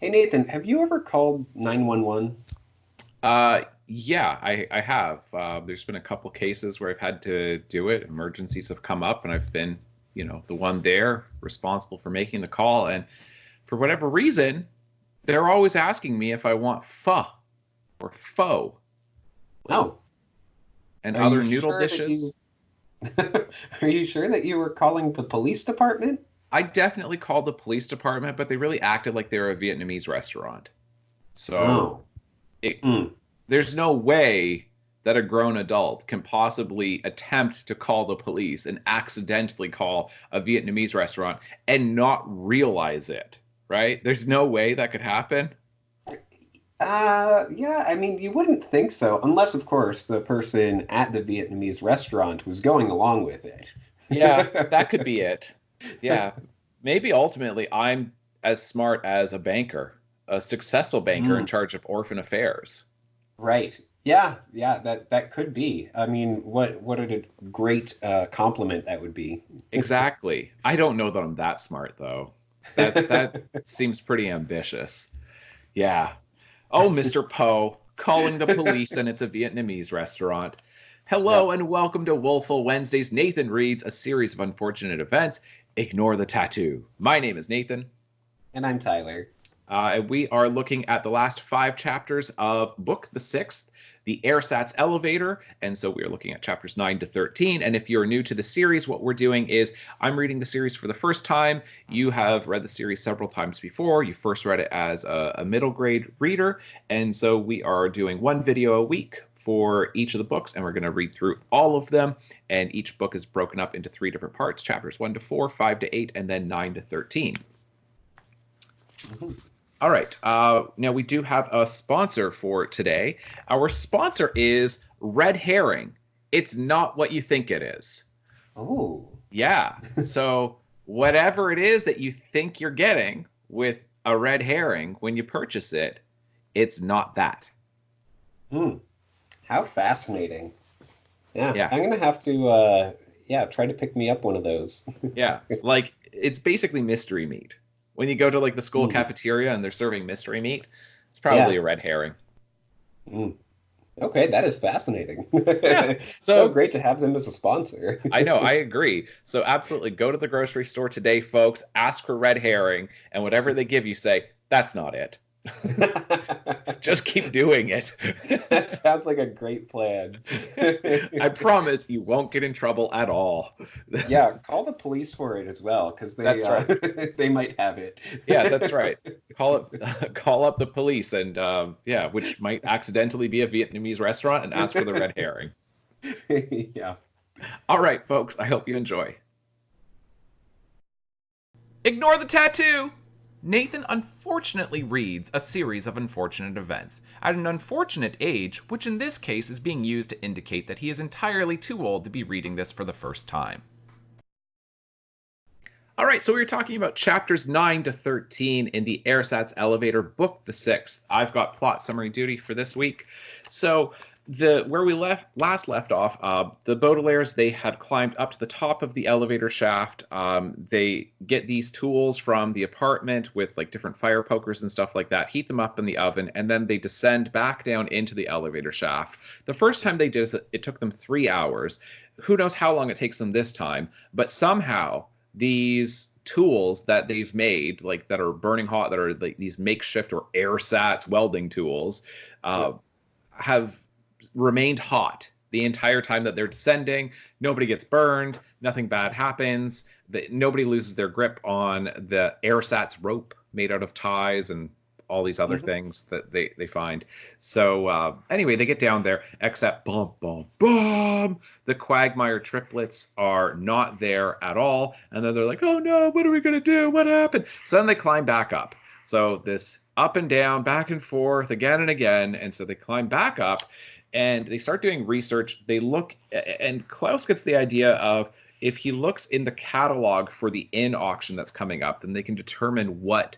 Hey Nathan, have you ever called 911? Yeah, I have. There's been a couple cases where I've had to do it. Emergencies have come up, and I've been, the one there responsible for making the call. And for whatever reason, they're always asking me if I want pho or pho, like, Oh, and are you other noodle sure that you dishes. are you sure that you were calling the police department? I definitely called the police department, but they really acted like they were a Vietnamese restaurant. So Oh. it, Hmm. there's no way that a grown adult can possibly attempt to call the police and accidentally call a Vietnamese restaurant and not realize it, right? There's no way that could happen. Yeah, I mean, you wouldn't think so, unless, of course, the person at the Vietnamese restaurant was going along with it. Yeah, that could be it. Yeah. Maybe ultimately I'm as smart as a banker, a successful banker in Hmm. charge of orphan affairs. Right. Yeah, yeah, that could be. I mean, what a great compliment that would be. Exactly. I don't know that I'm that smart though. That seems pretty ambitious. Yeah. Oh, Mr. Poe, calling the police and it's a Vietnamese restaurant. Hello Yep. and welcome to Woeful Wednesdays. Nathan reads a series of unfortunate events. Ignore the tattoo. My name is Nathan. And I'm Tyler. And we are looking at the last five chapters of book the sixth, the Ersatz elevator. And so we are looking at chapters 9 to 13. And if you're new to the series, what we're doing is I'm reading the series for the first time. You have read the series several times before. You first read it as a middle grade reader. And so we are doing one video a week for each of the books, and we're going to read through all of them. And each book is broken up into three different parts: chapters 1 to 4, 5 to 8, and then 9 to 13. Mhm. All right. Now we do have a sponsor for today. Our sponsor is Red Herring. It's not what you think it is. Oh. Yeah. So whatever it is that you think you're getting with a red herring when you purchase it, it's not that. Hmm. How fascinating. Yeah, Yeah. I'm gonna have to yeah, try to pick me up one of those. Yeah. Like it's basically mystery meat. When you go to like the school Hmm. cafeteria and they're serving mystery meat, it's probably Yeah. a red herring. Hmm. Okay, that is fascinating. Yeah. So So great to have them as a sponsor. I know, I agree. So absolutely go to the grocery store today, folks, ask for red herring, and whatever they give you, say, that's not it. Just keep doing it. That sounds like a great plan. I promise you won't get in trouble at all. Yeah, call the police for it as well, because they That's right. they might have it. Yeah, that's right. Call it call up the police and yeah, which might accidentally be a Vietnamese restaurant and ask for the red herring. Yeah. All right, folks, I hope you enjoy. Ignore the tattoo! Nathan unfortunately reads a series of unfortunate events at an unfortunate age, which in this case is being used to indicate that he is entirely too old to be reading this for the first time. All right, so we were talking about chapters 9 to 13 in the Ersatz elevator, book the sixth. I've got plot summary duty for this week. So the where we left off, the Baudelaires, they had climbed up to the top of the elevator shaft. They get these tools from the apartment with like different fire pokers and stuff like that, heat them up in the oven, and then they descend back down into the elevator shaft. The first time they did it took them 3 hours. Who knows how long it takes them this time? But somehow these tools that they've made, like that are burning hot, that are like these makeshift or airsats welding tools, uh, Yep. have remained hot the entire time that they're descending. Nobody gets burned. Nothing bad happens. Nobody loses their grip on the airsats rope made out of ties and all these other Hmm. things that they find. So anyway, they get down there, except boom, boom, boom. The Quagmire triplets are not there at all. And then they're like, oh no, what are we going to do? What happened? So then they climb back up. So this up and down, back and forth again and again. And so they climb back up and they start doing research. They look, and Klaus gets the idea of if he looks in the catalog for the in auction that's coming up, then they can determine what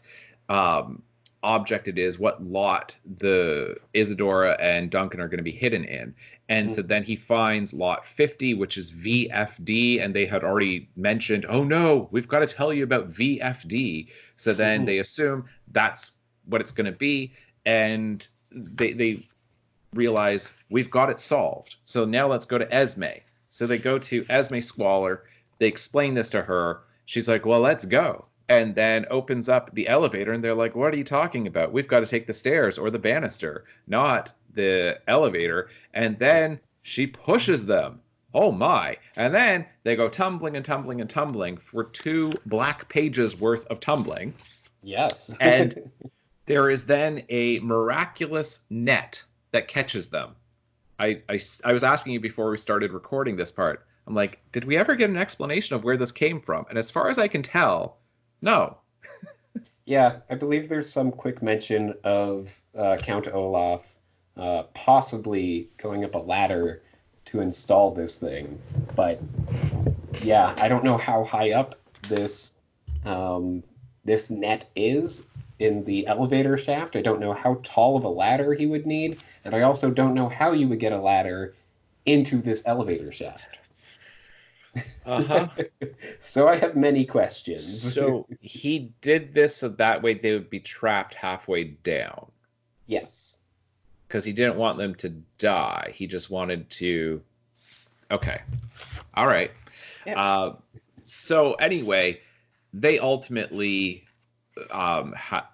um, object it is, what lot the Isadora and Duncan are going to be hidden in. And so then he finds lot 50, which is VFD, and they had already mentioned, oh no, we've got to tell you about VFD. So then Hmm. they assume that's what it's going to be, and they realize we've got it solved. So now let's go to Esme. So they go to Esme Squalor. They explain this to her. She's like, well, let's go. And then opens up the elevator, and they're like, what are you talking about? We've got to take the stairs or the banister, not the elevator. And then she pushes them. Oh my. And then they go tumbling and tumbling and tumbling for 2 black pages worth of tumbling. Yes. And there is then a miraculous net that catches them. I was asking you before we started recording this part. I'm like, did we ever get an explanation of where this came from? And as far as I can tell, no. Yeah, I believe there's some quick mention of Count Olaf possibly going up a ladder to install this thing. But yeah, I don't know how high up this this net is in the elevator shaft. I don't know how tall of a ladder he would need, and I also don't know how you would get a ladder into this elevator shaft. Uh-huh. So I have many questions. So he did this so that way they would be trapped halfway down. Yes. Because he didn't want them to die. He just wanted to... Okay. All right. Yeah. So anyway, they ultimately...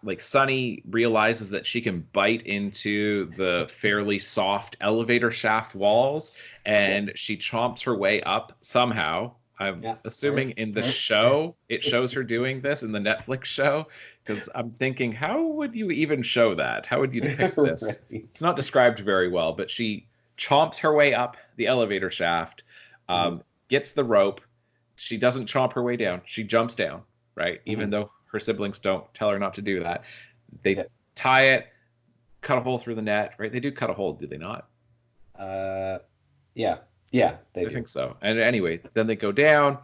like Sunny realizes that she can bite into the fairly soft elevator shaft walls, and she chomps her way up somehow. I'm assuming in the show it shows her doing this, in the Netflix show, because I'm thinking, how would you even show that? How would you depict this? Right. It's not described very well, but she chomps her way up the elevator shaft, gets the rope. She doesn't chomp her way down. She jumps down, right? Even though her siblings don't tell her not to do that. They tie it, cut a hole through the net, right? They do cut a hole, do they not? Yeah, they do. I think so. And anyway, then they go down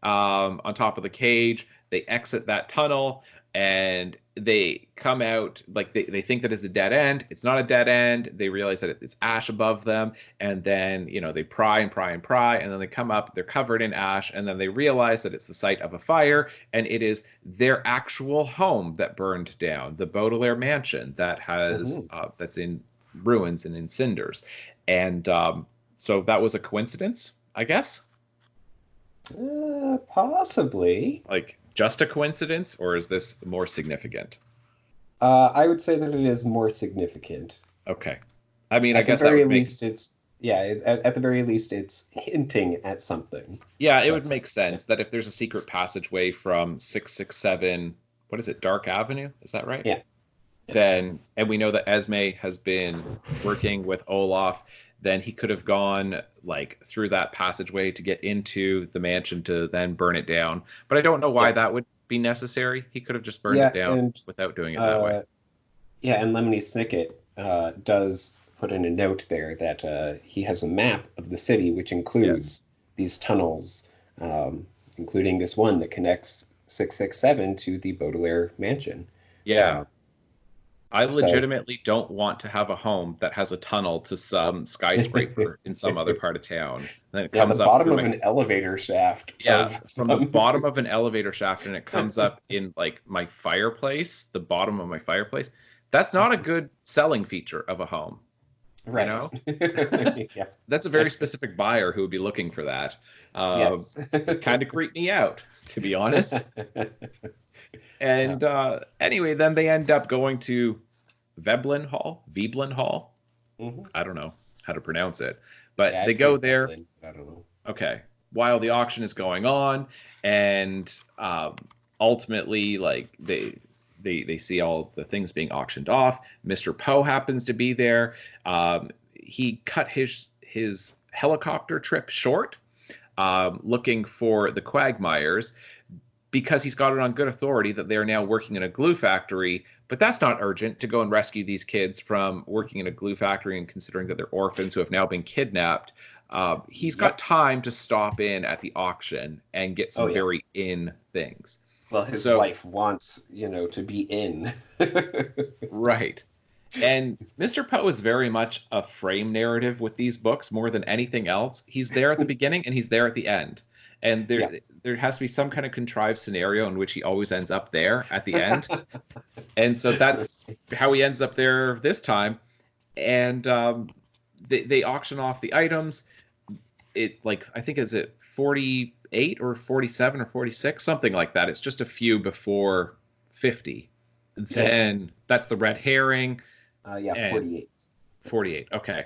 on top of the cage. They exit that tunnel, and they come out, like they think that it's a dead end. It's not a dead end. They realize that it's ash above them, and then they pry and pry and pry, and then they come up. They're covered in ash, and then they realize that it's the site of a fire, and it is their actual home that burned down, the Baudelaire mansion that has that's in ruins and in cinders, and so that was a coincidence, I guess. Possibly. Like, just a coincidence, or is this more significant? I would say that it is more significant. Okay. I mean, I guess at the very least it's at the very least it's hinting at something. Yeah, it would make sense that if there's a secret passageway from 667, what is it, Dark Avenue? Is that right? Yeah. Then, and we know that Esme has been working with Olaf, then he could have gone like through that passageway to get into the mansion to then burn it down. But I don't know why that would be necessary. He could have just burned it down without doing it that way. Yeah, and Lemony Snicket does put in a note there that he has a map of the city, which includes these tunnels, including this one that connects 667 to the Baudelaire mansion. Yeah. I legitimately don't want to have a home that has a tunnel to some skyscraper in some other part of town. And then it comes the up bottom of an elevator shaft. Yeah, from the bottom of an elevator shaft, and it comes up in like my fireplace, the bottom of my fireplace. That's not a good selling feature of a home. Right. Yeah. That's a very specific buyer who would be looking for that. Yes. It kind of creeped me out, to be honest. And anyway, then they end up going to Veblen Hall. I don't know how to pronounce it, but they go there. Veblen. I don't know. Okay. While the auction is going on, and ultimately, like they see all the things being auctioned off. Mr. Poe happens to be there. He cut his helicopter trip short, looking for the Quagmires, because he's got it on good authority that they're now working in a glue factory. But that's not urgent to go and rescue these kids from working in a glue factory, and considering that they're orphans who have now been kidnapped. He's got time to stop in at the auction and get some very in things. Well, his wife wants, to be in. Right. And Mr. Poe is very much a frame narrative with these books more than anything else. He's there at the beginning and he's there at the end. And there has to be some kind of contrived scenario in which he always ends up there at the end. And so that's how he ends up there this time. And they auction off the items. It like I think is it 48 or 47 or 46, something like that. It's just a few before 50. Then that's the red herring. Yeah, 48. 48. Okay.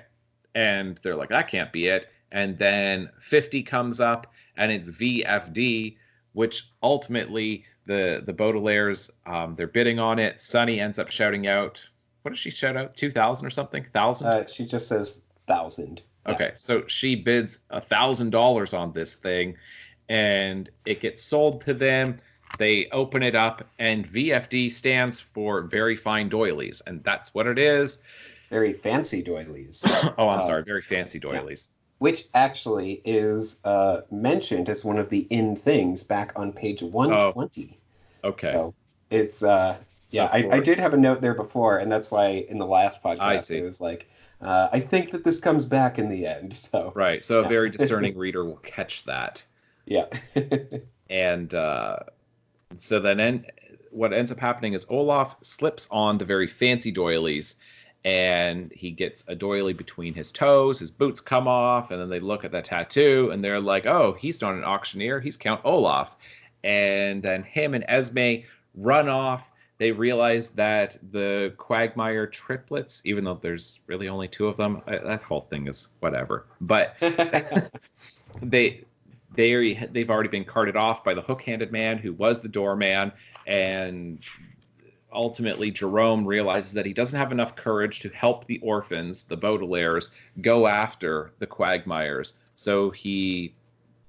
And they're like, that can't be it. And then 50 comes up and it's VFD, which ultimately the Baudelaires, they're bidding on it. Sunny ends up shouting out, what does she shout out? 2,000 or something? 1,000? She just says 1,000. Okay. So she bids $1,000 on this thing and it gets sold to them. They open it up and VFD stands for very fine doilies. And that's what it is. Very fancy doilies. Oh, I'm sorry. Very fancy doilies. Yeah. Which actually is mentioned as one of the in things back on page 120. Oh, okay. So it's, I did have a note there before, and that's why in the last podcast it was like, I think that this comes back in the end. So right. So a very discerning reader will catch that. Yeah. And so then what ends up happening is Olaf slips on the very fancy doilies and he gets a doily between his toes, his boots come off, and then they look at the tattoo and they're like, oh, he's not an auctioneer, he's Count Olaf. And then him and Esme run off. They realize that the Quagmire triplets, even though there's really only two of them, that whole thing is whatever. But they've already been carted off by the hook-handed man who was the doorman, and ultimately Jerome realizes that he doesn't have enough courage to help the orphans, the Baudelaires, go after the Quagmires. So he,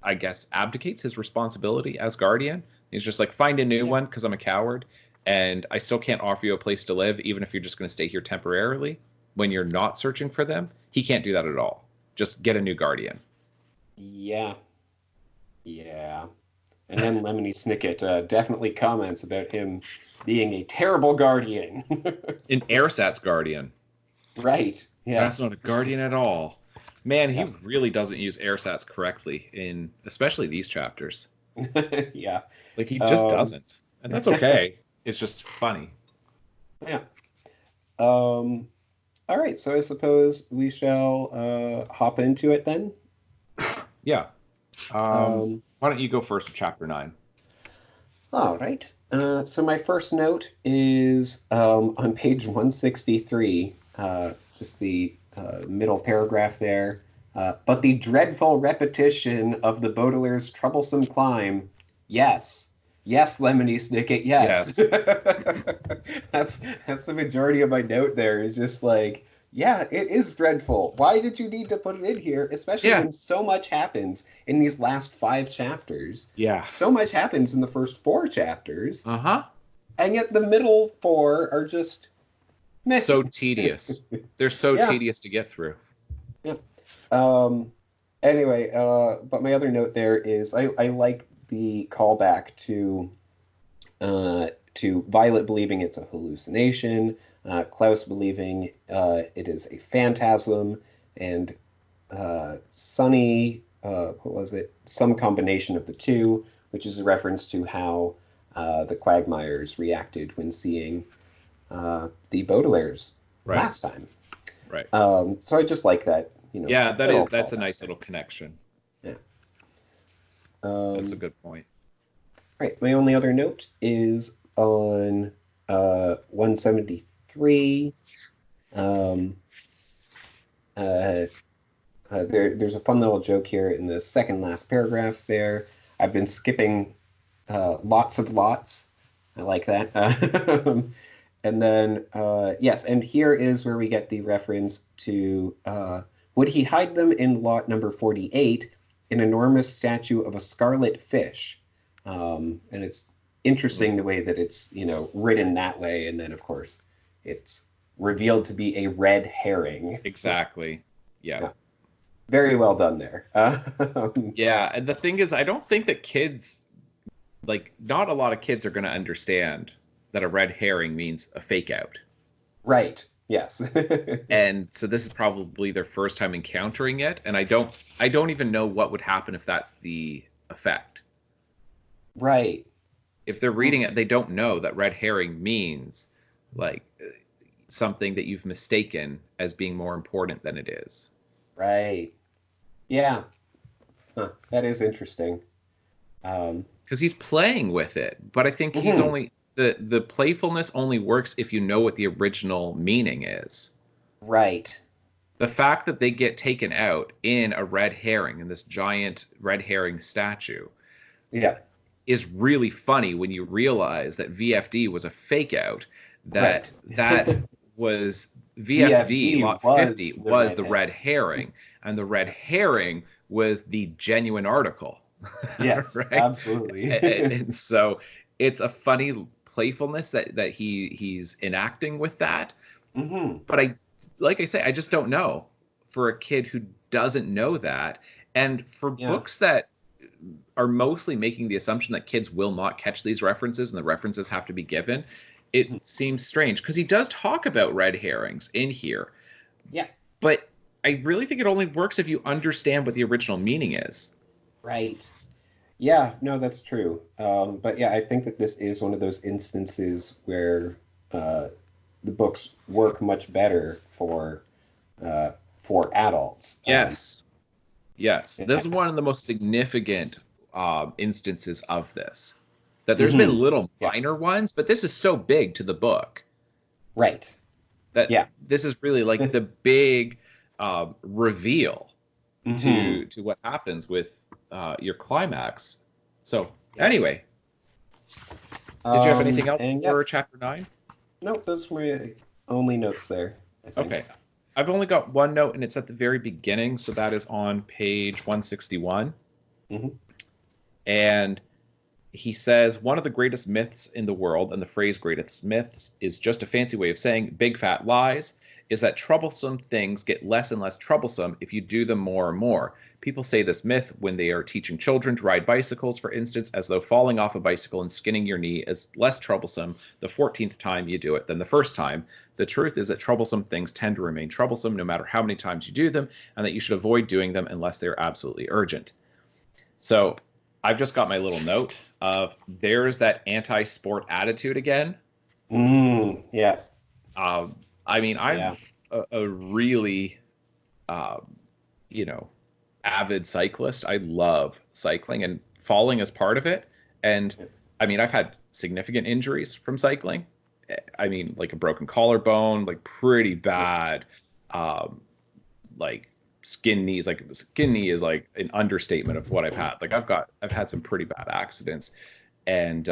I guess, abdicates his responsibility as guardian. He's just like, find a new one because I'm a coward and I still can't offer you a place to live, even if you're just going to stay here temporarily when you're not searching for them. He can't do that at all. Just get a new guardian. Yeah. And then Lemony Snicket definitely comments about him being a terrible guardian. An Ersatz guardian. Right. Yes. That's not a guardian at all. Man, he really doesn't use Ersatz correctly in especially these chapters. Yeah. Like he just doesn't. And that's okay. It's just funny. Yeah. All right, so I suppose we shall hop into it then. Yeah. Why don't you go first to chapter 9? All right. So my first note is on page 163, just the middle paragraph there. But the dreadful repetition of the Baudelaire's troublesome climb. Yes, Lemony Snicket. Yes. That's the majority of my note there. Is just like, yeah, it is dreadful. Why did you need to put it in here? Especially when so much happens in these last 5 chapters. Yeah. So much happens in the first 4 chapters. Uh-huh. And yet the middle 4 are just meh. So tedious. They're so tedious to get through. Yeah. Anyway, but my other note there is I like the callback to Violet believing it's a hallucination, Klaus believing it is a phantasm, and Sunny, what was it? Some combination of the two, which is a reference to how the Quagmires reacted when seeing the Baudelaires last time. Right. So I just like that. Yeah, that's a nice little connection. Yeah. That's a good point. Right. My only other note is on 173. There's a fun little joke here in the second last paragraph there. I've been skipping lots of lots. I like that. And then, yes, and here is where we get the reference to, would he hide them in lot number 48, an enormous statue of a scarlet fish? And it's interesting the way that it's, written that way. And then, of course, it's revealed to be a red herring. Exactly. Yeah. Very well done there. Yeah. And the thing is, I don't think that kids, not a lot of kids are going to understand that a red herring means a fake out. Right. Yes. And so this is probably their first time encountering it. And I don't even know what would happen if that's the effect. Right. If they're reading it, they don't know that red herring means something that you've mistaken as being more important than it is. Right. Yeah. Huh. That is interesting. Because he's playing with it, but I think he's Mhm. only the playfulness only works if you know what the original meaning is. Right. The fact that they get taken out in a red herring, in this giant red herring statue, Yeah. is really funny when you realize that VFD was a fake out, that Right. was VFD VFD lot was 50 the was red the red herring. herring, and the red Yeah. herring was the genuine article. Yes, Right? absolutely. And so it's a funny playfulness that he's enacting with that. Hmm. But I, like I say, I just don't know for a kid who doesn't know that. And for Yeah. books that are mostly making the assumption that kids will not catch these references and the references have to be given, it Mhm. seems strange because he does talk about red herrings in here, Yeah. but I really think it only works if you understand what the original meaning is. Right. Yeah, no, that's true. But yeah, I think that this is one of those instances where uh, the books work much better for adults. Yes. Yes. Yeah. This is one of the most significant instances of this. That there's been Hmm. little Yeah. minor ones, but this is so big to the book Right. that Yeah. this is really like the big reveal Hmm. to what happens with your climax. So Yeah. anyway, did you have anything else And yeah, for chapter 9? nope, those were my only notes there, I think. Okay. I've only got one note and it's at the very beginning, so that is on page 161. Hmm. And he says one of the greatest myths in the world, and the phrase greatest myths is just a fancy way of saying big fat lies, is that troublesome things get less and less troublesome if you do them more and more. People say this myth when they are teaching children to ride bicycles, for instance, as though falling off a bicycle and skinning your knee is less troublesome the 14th time you do it than the first time. The truth is that troublesome things tend to remain troublesome no matter how many times you do them, and that you should avoid doing them unless they are absolutely urgent. So I've just got my little note of there's that anti-sport attitude again. Yeah. I mean, Yeah. I'm a really, um, you know, avid cyclist. I love cycling, and falling is part of it. And I mean, I've had significant injuries from cycling. I mean, like a broken collarbone, like pretty Yeah. bad, um, like skin knees. Like skin knee is like an understatement of what I've had. Like I've had some pretty bad accidents, and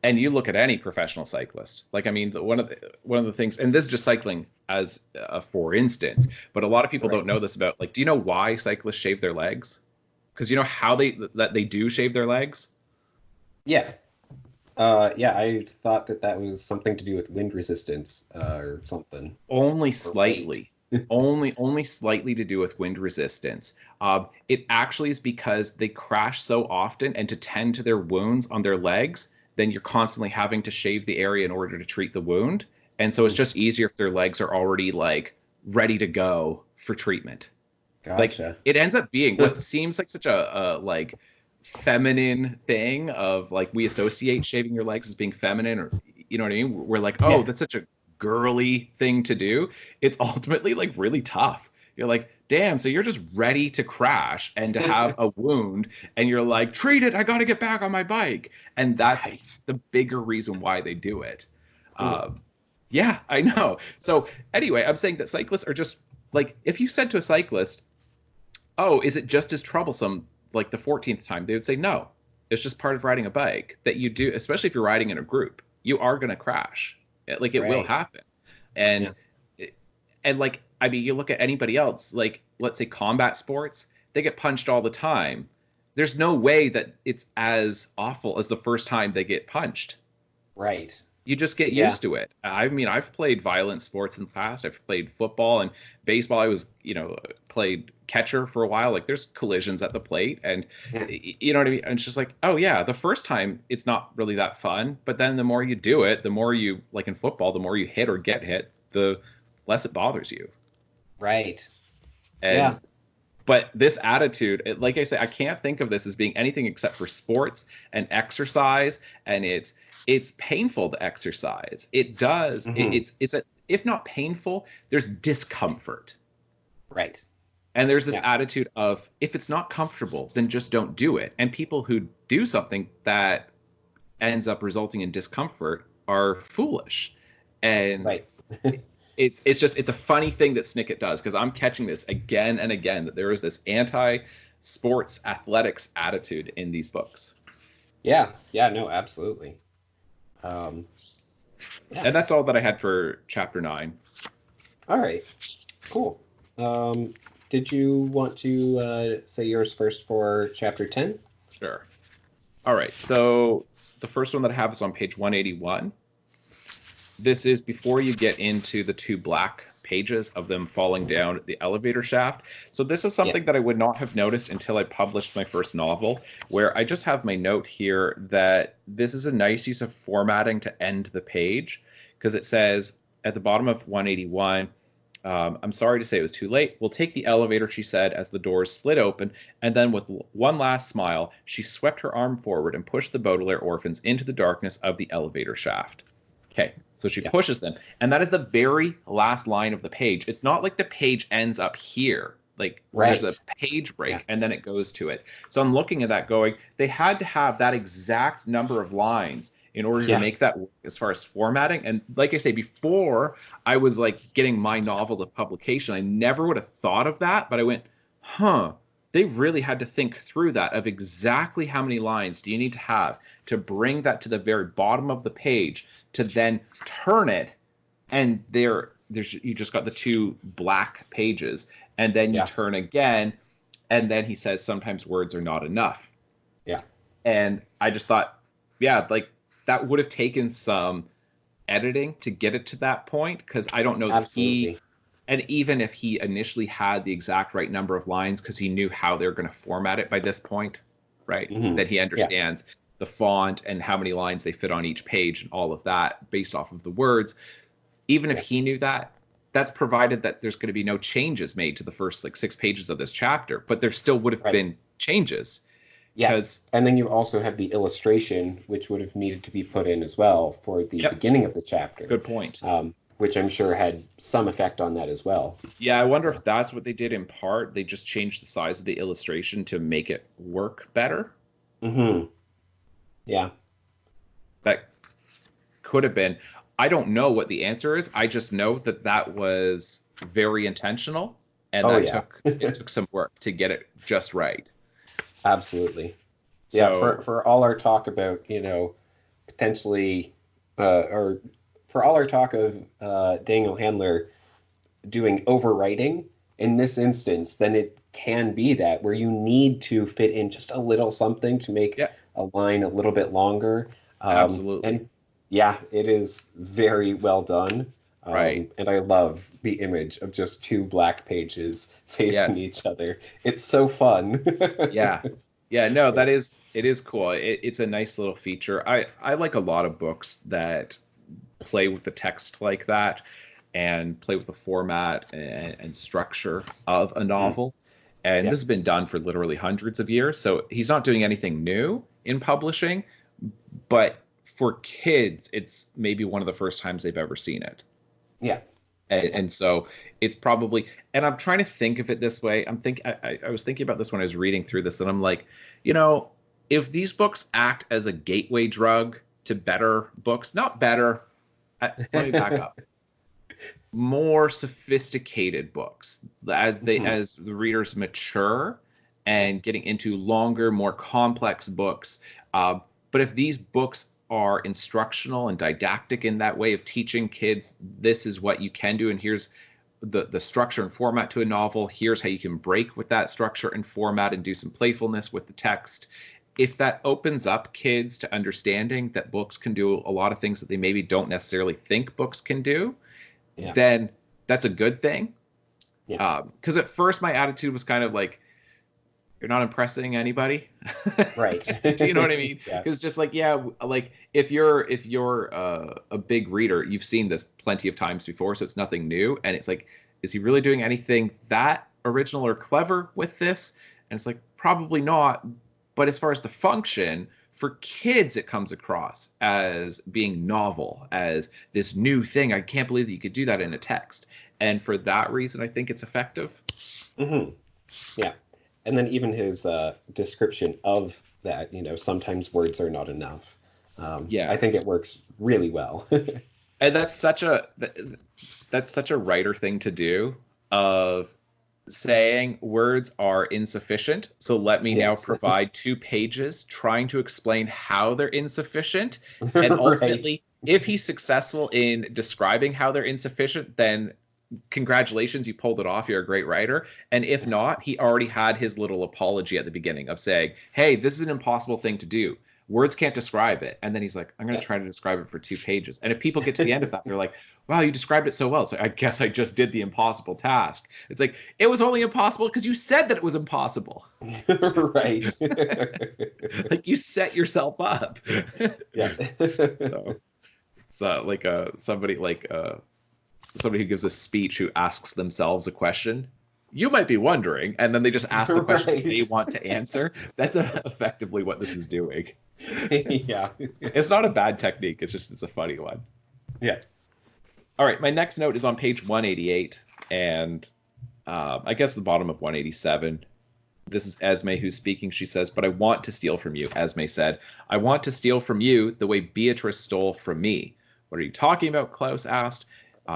and you look at any professional cyclist. Like I mean, one of the things, and this is just cycling as for instance, but a lot of people don't Right. know this about. Like, do you know why cyclists shave their legs? Because you know how they do shave their legs? Yeah. Yeah, I thought that that was something to do with wind resistance, or something, Only or weight. slightly. Only slightly to do with wind resistance. It actually is because they crash so often, and to tend to their wounds on their legs, then you're constantly having to shave the area in order to treat the wound. And so it's Mm, just easier if their legs are already like ready to go for treatment. Like gotcha. it ends up being what seems like such a like feminine thing of like we associate shaving your legs as being feminine, or you know what I mean, we're like, oh, Yeah. that's such a girly thing to do. It's ultimately like really tough. You're like, damn, so you're just ready to crash and to have a wound, and you're like, treat it, I got to get back on my bike. And that's Right. the bigger reason why they do it. Hmm. um, yeah, I know. So anyway, I'm saying that cyclists are just like, if you said to a cyclist, oh, is it just as troublesome like the 14th time? They would say, no, it's just part of riding a bike that you do, especially if you're riding in a group. You are going to crash. Like it will Right. happen. And, Yeah. and like, I mean, you look at anybody else, like, let's say combat sports, they get punched all the time. There's no way that it's as awful as the first time they get punched. Right. You just get Yeah. used to it. I mean, I've played violent sports in the past. I've played football and baseball. I was, played catcher for a while. Like there's collisions at the plate, and Yeah. you know what I mean? And it's just like, oh yeah, the first time it's not really that fun, but then the more you do it, the more you, like in football, the more you hit or get hit, the less it bothers you. Right. And Yeah. but this attitude, like I say, I can't think of this as being anything except for sports and exercise, and it's painful to exercise. It does. Hmm. It's a if not painful, there's discomfort. Right. And there's this Yeah. attitude of if it's not comfortable, then just don't do it. And people who do something that ends up resulting in discomfort are foolish. And Right. it's a funny thing that Snicket does, because I'm catching this again and again, that there is this anti-sports athletics attitude in these books. Yeah. Yeah. No, absolutely. Um, yeah. And that's all that I had for chapter 9. All right. Cool. Did you want to say yours first for chapter 10? Sure. All right. So the first one that I have is on page 181. This is before you get into the 2 black pages of them falling down the elevator shaft. So this is something that I would not have noticed until I published my first novel, where I just have my note here that this is a nice use of formatting to end the page, because it says at the bottom of 181, I'm sorry to say it was too late. We'll take the elevator, she said, as the doors slid open, and then with one last smile, she swept her arm forward and pushed the Baudelaire orphans into the darkness of the elevator shaft. Okay, so she pushes them, and that is the very last line of the page. It's not like the page ends up here, like there's a page break and then it goes to it. So I'm looking at that going, they had to have that exact number of lines in order to make that work as far as formatting. And like I say, before I was like getting my novel to publication, I never would have thought of that, but I went, they really had to think through that, of exactly how many lines do you need to have to bring that to the very bottom of the page, to then turn it, and there's you just got the 2 black pages, and then you turn again, and then he says sometimes words are not enough. Yeah. And I just thought, like that would have taken some editing to get it to that point, because I don't know that he, and even if he initially had the exact right number of lines, because he knew how they're going to format it by this point, right? That he understands the font and how many lines they fit on each page and all of that based off of the words. Even if he knew that, that's provided that there's going to be no changes made to the first like 6 pages of this chapter, but there still would have been changes. Yeah, and then you also have the illustration, which would have needed to be put in as well for the beginning of the chapter. Good point. Which I'm sure had some effect on that as well. Yeah, I wonder if that's what they did in part. They just changed the size of the illustration to make it work better. Yeah. That could have been. I don't know what the answer is. I just know that that was very intentional, and it took some work to get it just right. Absolutely. So, yeah, for all our talk about, potentially, or for all our talk of Daniel Handler doing overwriting, in this instance, then it can be that where you need to fit in just a little something to make a line a little bit longer. Absolutely. And yeah, it is very well done. Right. And I love the image of just 2 black pages facing each other. It's so fun. No, it is cool. It's a nice little feature. I like a lot of books that play with the text like that and play with the format and structure of a novel. And this has been done for literally hundreds of years. So he's not doing anything new in publishing, but for kids, it's maybe one of the first times they've ever seen it. Yeah. And so it's probably, and I'm trying to think of it this way. I was thinking about this when I was reading through this, and I'm like, if these books act as a gateway drug to better books, not better, let me back up, more sophisticated books as as the readers mature and getting into longer, more complex books. But if these books are instructional and didactic in that way of teaching kids, this is what you can do, and here's the structure and format to a novel, here's how you can break with that structure and format and do some playfulness with the text. If that opens up kids to understanding that books can do a lot of things that they maybe don't necessarily think books can do, then that's a good thing. Because at first my attitude was kind of like, you're not impressing anybody. Right. Do you know what I mean? Because just like, like if you're a big reader, you've seen this plenty of times before, so it's nothing new. And it's like, is he really doing anything that original or clever with this? And it's like, probably not. But as far as the function For kids, it comes across as being novel, as this new thing. I can't believe that you could do that in a text. And for that reason, I think it's effective. Hmm. Yeah. And then even his description of that, sometimes words are not enough. I Yeah. think it works really well. And that's such a writer thing to do, of saying words are insufficient, so let me now Yes. provide 2 pages trying to explain how they're insufficient. And Right. ultimately, if he's successful in describing how they're insufficient, then congratulations, you pulled it off, you're a great writer. And if not, he already had his little apology at the beginning of saying, hey, this is an impossible thing to do, words can't describe it. And then he's like, I'm going Yeah. to try to describe it for 2 pages. And if people get to the end of that, they're like, wow, you described it so well. It's like, I guess I just did the impossible task. It's like, it was only impossible because you said that it was impossible. Right. Like, you set yourself up. Yeah. So it's like somebody who gives a speech who asks themselves a question. You might be wondering, and then they just ask the question Right. they want to answer. That's effectively what this is doing. Yeah. It's not a bad technique. It's a funny one. Yeah. All right, my next note is on page 188, and I guess the bottom of 187. This is Esme who's speaking. She says, but I want to steal from you. Esme said, I want to steal from you the way Beatrice stole from me. What are you talking about? Klaus asked.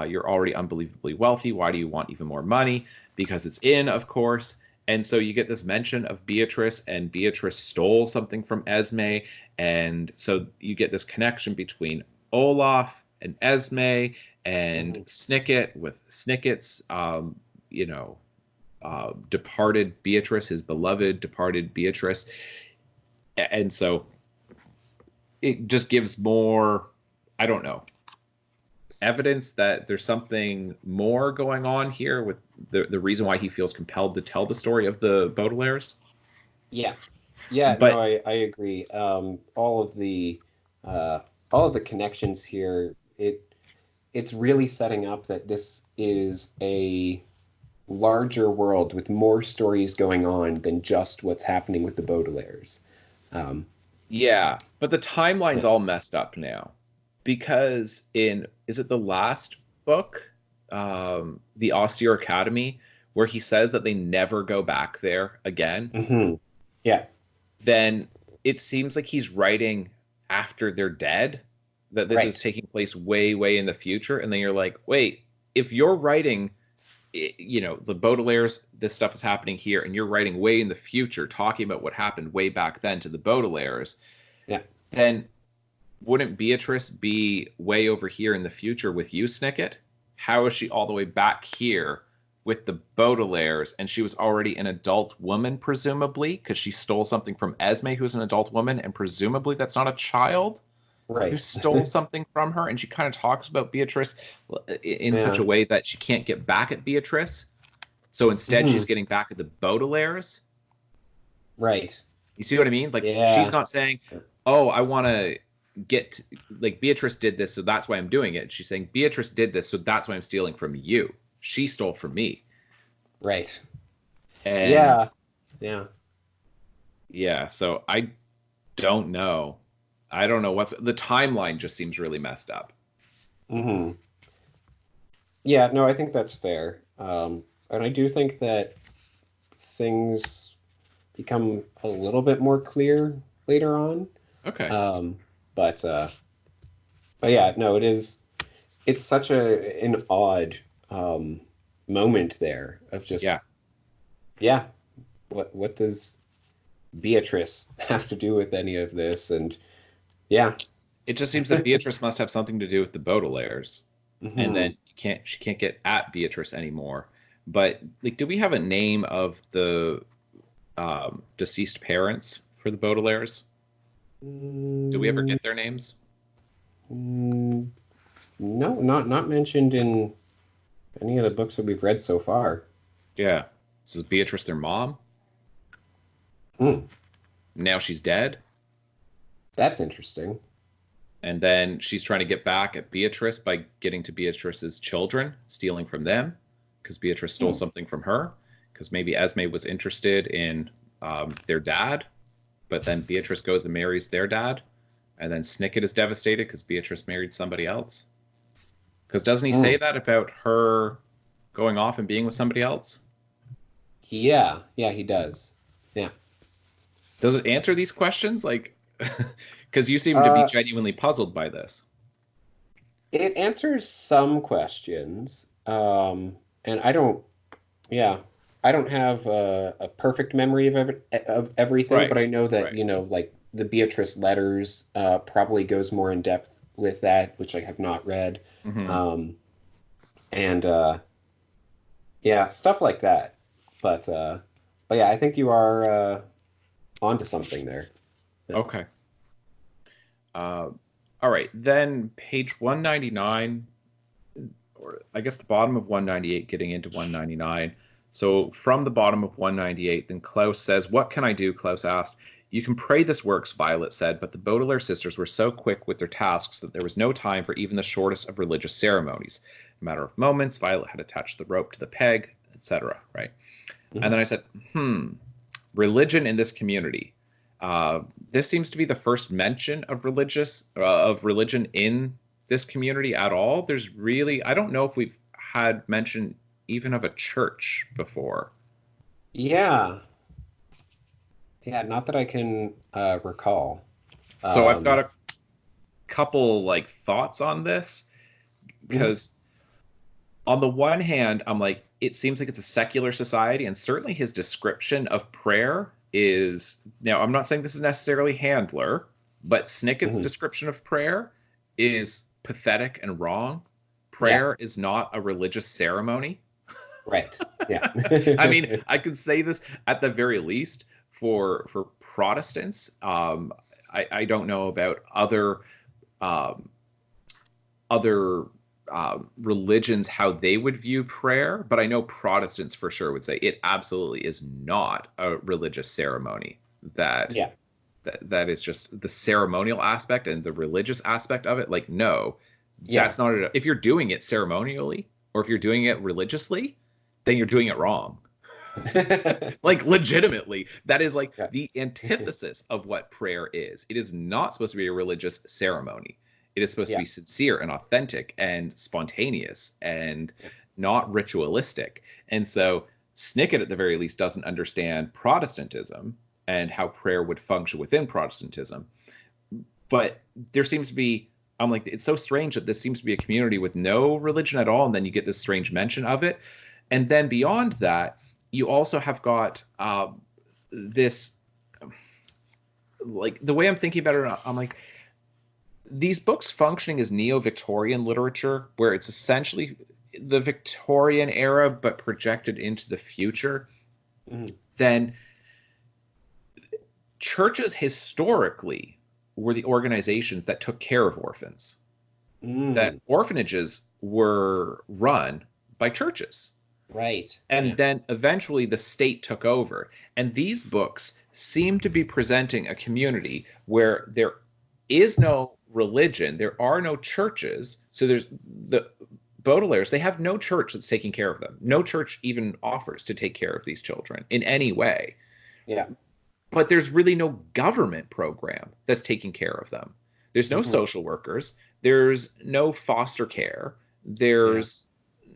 You're already unbelievably wealthy. Why do you want even more money? Because it's in, of course. And so you get this mention of Beatrice, and Beatrice stole something from Esme. And so you get this connection between Olaf and Esme and Snicket, with Snicket's, departed Beatrice, his beloved departed Beatrice. And so it just gives more, I don't know, evidence that there's something more going on here with the reason why he feels compelled to tell the story of the Baudelaires. Yeah. Yeah, no, But I agree. Uh, all of the connections here, it's really setting up that this is a larger world with more stories going on than just what's happening with the Baudelaires. Um, yeah, but the timeline's yeah. all messed up now, because is it the last book, The Austere Academy, where he says that they never go back there again? Hmm. Yeah. Then it seems like he's writing after they're dead, that this is Right. taking place way, way in the future. And then you're like, wait, if you're writing, the Baudelaires, this stuff is happening here, and you're writing way in the future, talking about what happened way back then to the Baudelaires, Yeah. then wouldn't Beatrice be way over here in the future with you, Snicket? How is she all the way back here with the Baudelaires? And she was already an adult woman, presumably, because she stole something from Esme, who's an adult woman, and presumably that's not a child who Right. stole something from her. And she kind of talks about Beatrice in such Yeah. a way that she can't get back at Beatrice. So instead, Hmm. she's getting back at the Baudelaires. Right. You see what I mean? Like, she's Yeah. not saying, oh, I want to get, like, Beatrice did this, so that's why I'm doing it. She's saying, Beatrice did this, so that's why I'm stealing from you. She stole from me. Right. And Yeah. Yeah. yeah, so I don't know. I don't know what's the timeline, just seems really messed up. Hmm. Yeah, no, I think that's fair. And I do think that things become a little bit more clear later on. Okay. Um, but yeah, no, it's such an odd moment there of just Yeah. yeah, what does Beatrice have to do with any of this? And yeah. It just seems that Beatrice must have something to do with the Baudelaires. And Hmm. then she can't get at Beatrice anymore. But like, do we have a name of the deceased parents for the Baudelaires? Do we ever Mm, get their names? mm, no, not mentioned in any of the books that we've read so far. Yeah. So is Beatrice their mom? Hmm, Now she's dead. that's interesting. And then she's trying to get back at Beatrice by getting to Beatrice's children, stealing from them, because Beatrice stole Hmm. something from her. Because maybe Esme was interested in their dad. but then Beatrice goes and marries their dad, and then Snicket is devastated because Beatrice married somebody else. Because doesn't he say that about her going off and being with somebody else? Yeah, yeah, he does. Yeah. Does it answer these questions? Like, because you seem to be Uh, genuinely puzzled by this. it answers some questions. And I don't, yeah, I don't have a perfect memory of everything, Right. but I know that, Right. like the Beatrice letters probably goes more in depth with that, which I have not read. Hmm. Um, and yeah, stuff like that. But yeah, I think you are onto something there. Yeah. Okay. All right. Then page 199, or I guess the bottom of 198, getting into 199. So from the bottom of 198, then Klaus says, "What can I do?" Klaus asked. "You can pray this works," Violet said, but the Baudelaire sisters were so quick with their tasks that there was no time for even the shortest of religious ceremonies. In a matter of moments, Violet had attached the rope to the peg, etc. Right? And Mhm. then I said, religion in this community. This seems to be the first mention of religion in this community at all. There's really, I don't know if we've had mention even of a church before. Yeah. Yeah, not that I can recall. So I've got Um, a couple like thoughts on this mhm, because on the one hand, I'm like, it seems like it's a secular society, and certainly his description of prayer is now, I'm not saying this is necessarily Handler, but Snicket's mhm. description of prayer is pathetic and wrong. Yeah, Prayer is not a religious ceremony. right. Yeah. I mean, I could say this at the very least for Protestants. I don't know about um, other religions how they would view prayer, but I know Protestants for sure would say it absolutely is not a religious ceremony. That Yeah. that is just the ceremonial aspect and the religious aspect of it. Like, no, Yeah. that's not it. If you're doing it ceremonially or if you're doing it religiously, then you're doing it wrong. Like legitimately, that is like Yeah. the antithesis of what prayer is. It is not supposed to be a religious ceremony. It is supposed to Yeah. be sincere and authentic and spontaneous and Yeah. not ritualistic. And so Snicket at the very least doesn't understand Protestantism and how prayer would function within Protestantism. But there seems to be, I'm like, it's so strange that this seems to be a community with no religion at all, and then you get this strange mention of it. And then beyond that, you also have got this, like, the way I'm thinking about it, I'm like, these books functioning as neo-Victorian literature, where it's essentially the Victorian era but projected into the future, Mhm. then churches historically were the organizations that took care of orphans. That Mm, orphanages were run by churches. right. And Yeah. then eventually the state took over. And these books seem to be presenting a community where there is no religion, there are no churches. So there's the Baudelaires, they have no church that's taking care of them. No church even offers to take care of these children in any way. Yeah. But there's really no government program that's taking care of them. There's no Mhm. social workers, there's no foster care, Yeah. there's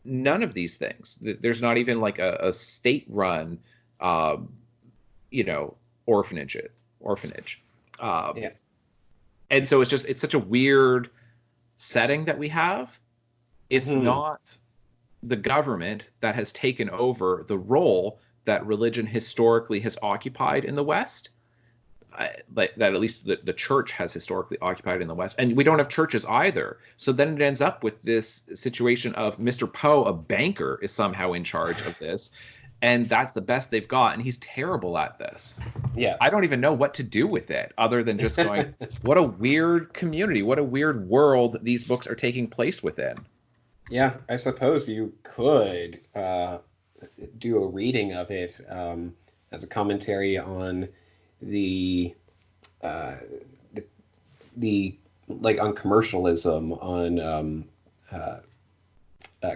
none of these things. There's not even like a state run, um, you know, orphanage. Orphanage. Um, Yeah. and so it's such a weird setting that we have. It's Mhm. not the government that has taken over the role that religion historically has occupied in the West. Like that, at least the church has historically occupied in the West, and we don't have churches either. So then it ends up with this situation of Mr. Poe, a banker, is somehow in charge of this, and that's the best they've got, and he's terrible at this. I don't Yes. even know what to do with it other than just going, what a weird community, what a weird world these books are taking place within. Yeah, I suppose you could do a reading of it as a commentary on the uh, the, the like on commercialism, on uh,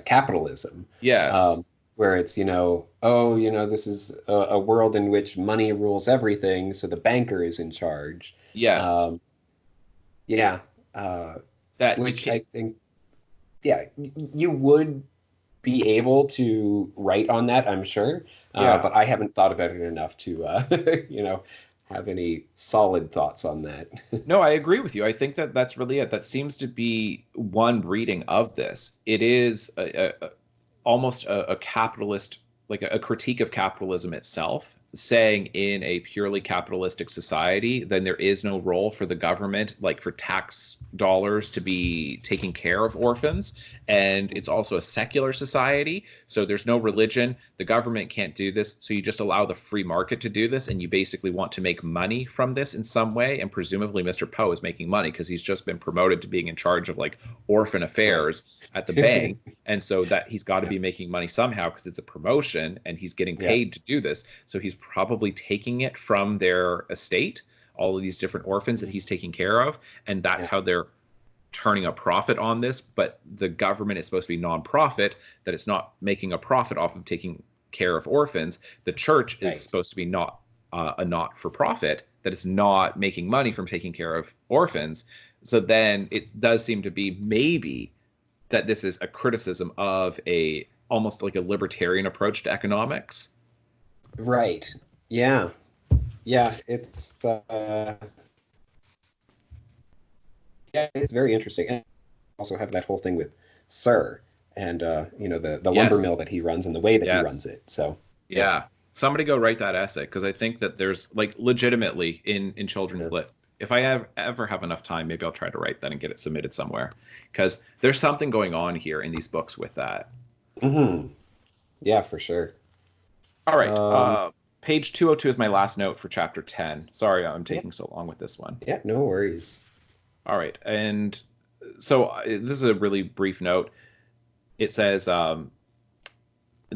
capitalism, Yes. um, where it's, this is a world in which money rules everything, so the banker is in charge. Yes, Um, yeah, uh, that you which can't. I think, yeah, you would be able to write on that, I'm sure, Yeah. but I haven't thought about it enough to, have any solid thoughts on that. No, I agree with you. I think that that's really it. That seems to be one reading of this. It is almost a capitalist, like a critique of capitalism itself, saying in a purely capitalistic society, then there is no role for the government, like for tax dollars to be taking care of orphans. And it's also a secular society. So there's no religion. The government can't do this. So you just allow the free market to do this. And you basically want to make money from this in some way. And presumably Mr. Poe is making money because he's just been promoted to being in charge of like orphan Right. affairs at the bank, and so that he's got to be making money somehow because it's a promotion and he's getting Yeah. paid to do this. So he's probably taking it from their estate, all of these different orphans that he's taking care of, and that's Yeah. how they're turning a profit on this. But the government is supposed to be non-profit, that it's not making a profit off of taking care of orphans. The church is Right. supposed to be not a not-for-profit, that it's not making money from taking care of orphans. So then it does seem to be maybe that this is a criticism of a almost like a libertarian approach to economics. Right. Yeah. Yeah. It's very interesting. And also have that whole thing with Sir and the lumber Yes. mill that he runs and the way that he runs Yes. it. So yeah. Yeah. Somebody go write that essay because I think that there's like legitimately in Yeah. children's lit. If I ever have enough time, maybe I'll try to write that and get it submitted somewhere because there's something going on here in these books with that. Yeah, for sure. All right. Um, Page 202 is my last note for chapter 10. Sorry, I'm yeah, taking so long with this one. yeah, no worries. All right. And so this is a really brief note. It says in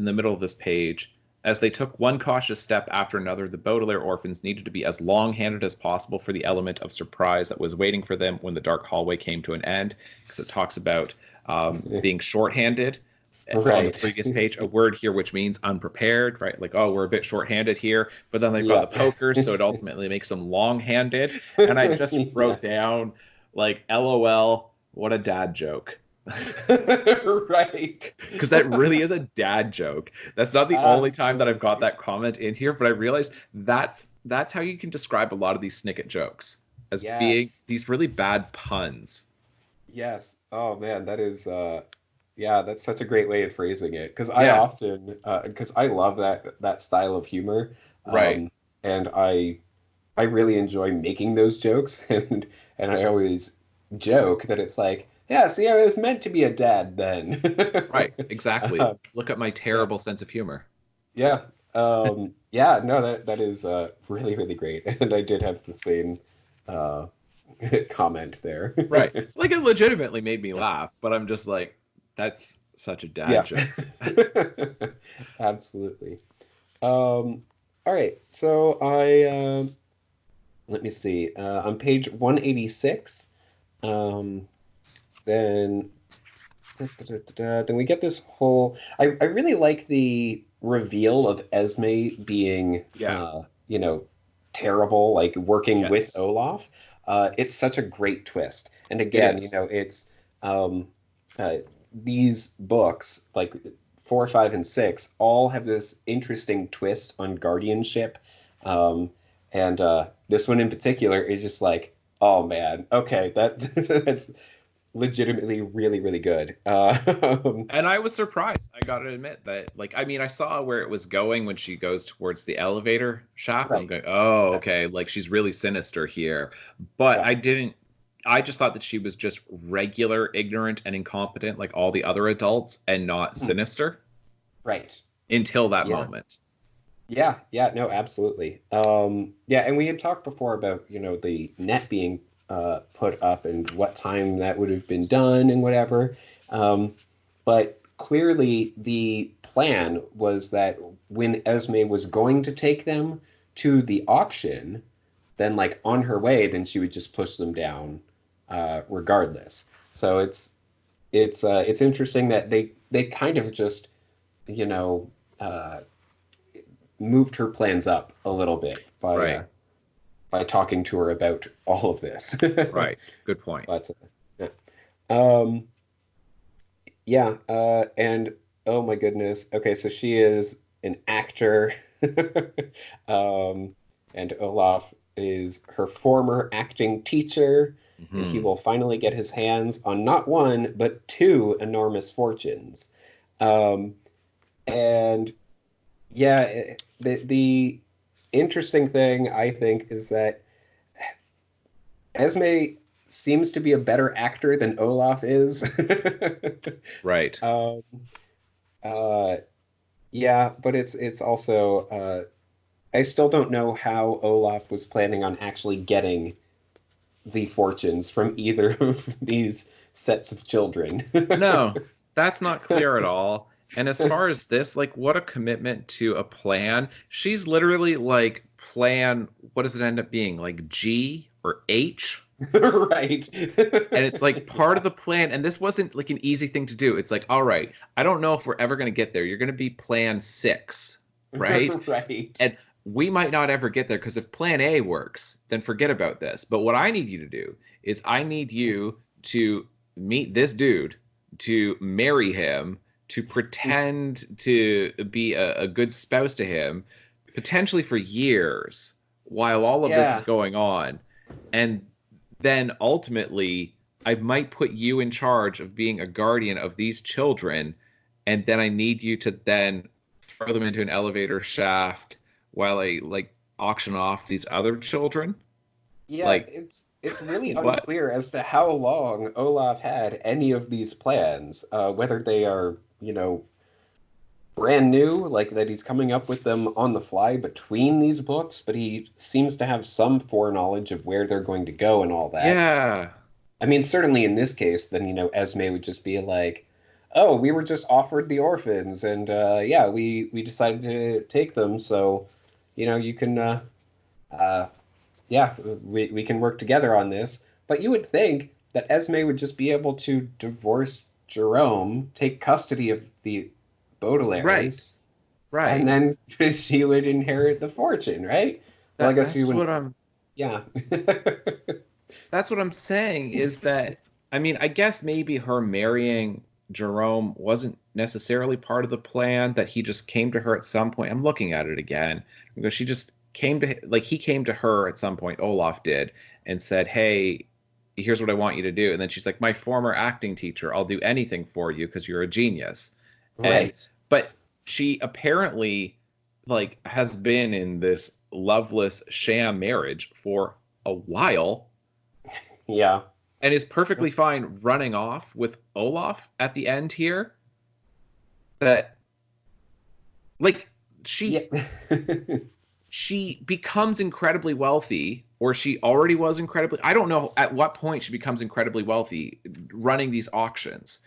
the middle of this page, as they took one cautious step after another, the Baudelaire orphans needed to be as long-handed as possible for the element of surprise that was waiting for them when the dark hallway came to an end, because it talks about being short-handed on the Right. previous page, a word here which means unprepared, right? Like, oh, we're a bit short-handed here, but then they've got Yeah. the pokers, so it ultimately makes them long-handed. And I just Yeah. wrote down, like, LOL, what a dad joke. Right. Because that really is a dad joke. That's not the only time that I've got Absolutely. that comment in here, but I realized that's how you can describe a lot of these Snicket jokes as being Yes. these really bad puns. Yes. Oh man, that is yeah, that's such a great way of phrasing it. Because I Yeah, often because I love that style of humor. right. And I really enjoy making those jokes and I always joke that it's like, yeah, see, I was meant to be a dad then. Right, exactly. Uh, Look at my yeah. terrible sense of humor. Yeah. Yeah, no, that is really, really great. And I did have the same uh comment there. Right. Like it legitimately made me laugh, but I'm just like, that's such a dad Yeah. joke. Absolutely. All right. So let me see. On page 186, um, then then we get this whole. I really like the reveal of Esme being, Yeah. terrible, like working with Yes. Olaf. It's such a great twist. And It again, is. it's um, uh, these books, like 4, 5, and 6, all have this interesting twist on guardianship. And this one in particular is just like, oh man, okay, that's legitimately really, really good. And I was surprised. I gotta admit that, like, I mean, I saw where it was going when she goes towards the elevator shaft. I'm Right. going, oh, Yeah. okay, like she's really sinister here. But Yeah. I didn't, I just thought that she was just regular, ignorant, and incompetent, like all the other adults, and not Hmm. sinister Right. until that Yeah. moment. Yeah. Yeah. No, absolutely. Yeah, and we had talked before about, the net being put up and what time that would have been done and whatever. Um, but clearly the plan was that when Esme was going to take them to the auction, then like on her way, then she would just push them down regardless. So it's interesting that they kind of just you know, uh, moved her plans up a little bit Right. by talking to her about all of this. Right. Good point. But yeah. Um, yeah, and oh my goodness. Okay, so she is an actor. Um, and Olaf is her former acting teacher, and he Hmm. will finally get his hands on not one, but two enormous fortunes. Um, and yeah, the interesting thing I think is that Esme seems to be a better actor than Olaf is. Right. Um, uh, yeah, but it's also I still don't know how Olaf was planning on actually getting the fortunes from either of these sets of children. No, that's not clear at all. And as far as this, like, what a commitment to a plan. She's literally like, plan, what does it end up being? Like G or H? Right. And it's like part of the plan. And this wasn't like an easy thing to do. It's like, all right, I don't know if we're ever going to get there. You're going to be plan six, right? Right. And we might not ever get there because if plan A works, then forget about this. But what I need you to do is I need you to meet this dude, to marry him, to pretend to be a good spouse to him, potentially for years while all of this is Yeah. going on. And then ultimately, I might put you in charge of being a guardian of these children. And then I need you to then throw them into an elevator shaft while I like auction off these other children. Yeah, Like, it's really what? unclear as to how long Olaf had any of these plans, whether they are, brand new, like that he's coming up with them on the fly between these books, but he seems to have some foreknowledge of where they're going to go and all that. Yeah, I mean, certainly in this case, then, Esme would just be like, "Oh, we were just offered the orphans, and yeah, we decided to take them, so, you can, uh, yeah, we can work together on this." But you would think that Esme would just be able to divorce Jerome, take custody of the right, Baudelaires, and right. then she would inherit the fortune, right? Well, I That guess she that's wouldn't. what I'm Yeah. that's what I'm saying is that I mean, I guess maybe her marrying Jerome wasn't necessarily part of the plan, that he just came to her at some point. I'm looking at it again because she just came to like he came to her at some point, Olaf did, and said, "Hey, here's what I want you to do." And then she's like, "My former acting teacher, I'll do anything for you because you're a genius." And Right. but she apparently like has been in this loveless sham marriage for a while Yeah. and is perfectly fine running off with Olaf at the end here. That like Yeah. she she becomes incredibly wealthy, or she already was incredibly, I don't know at what point she becomes incredibly wealthy running these auctions,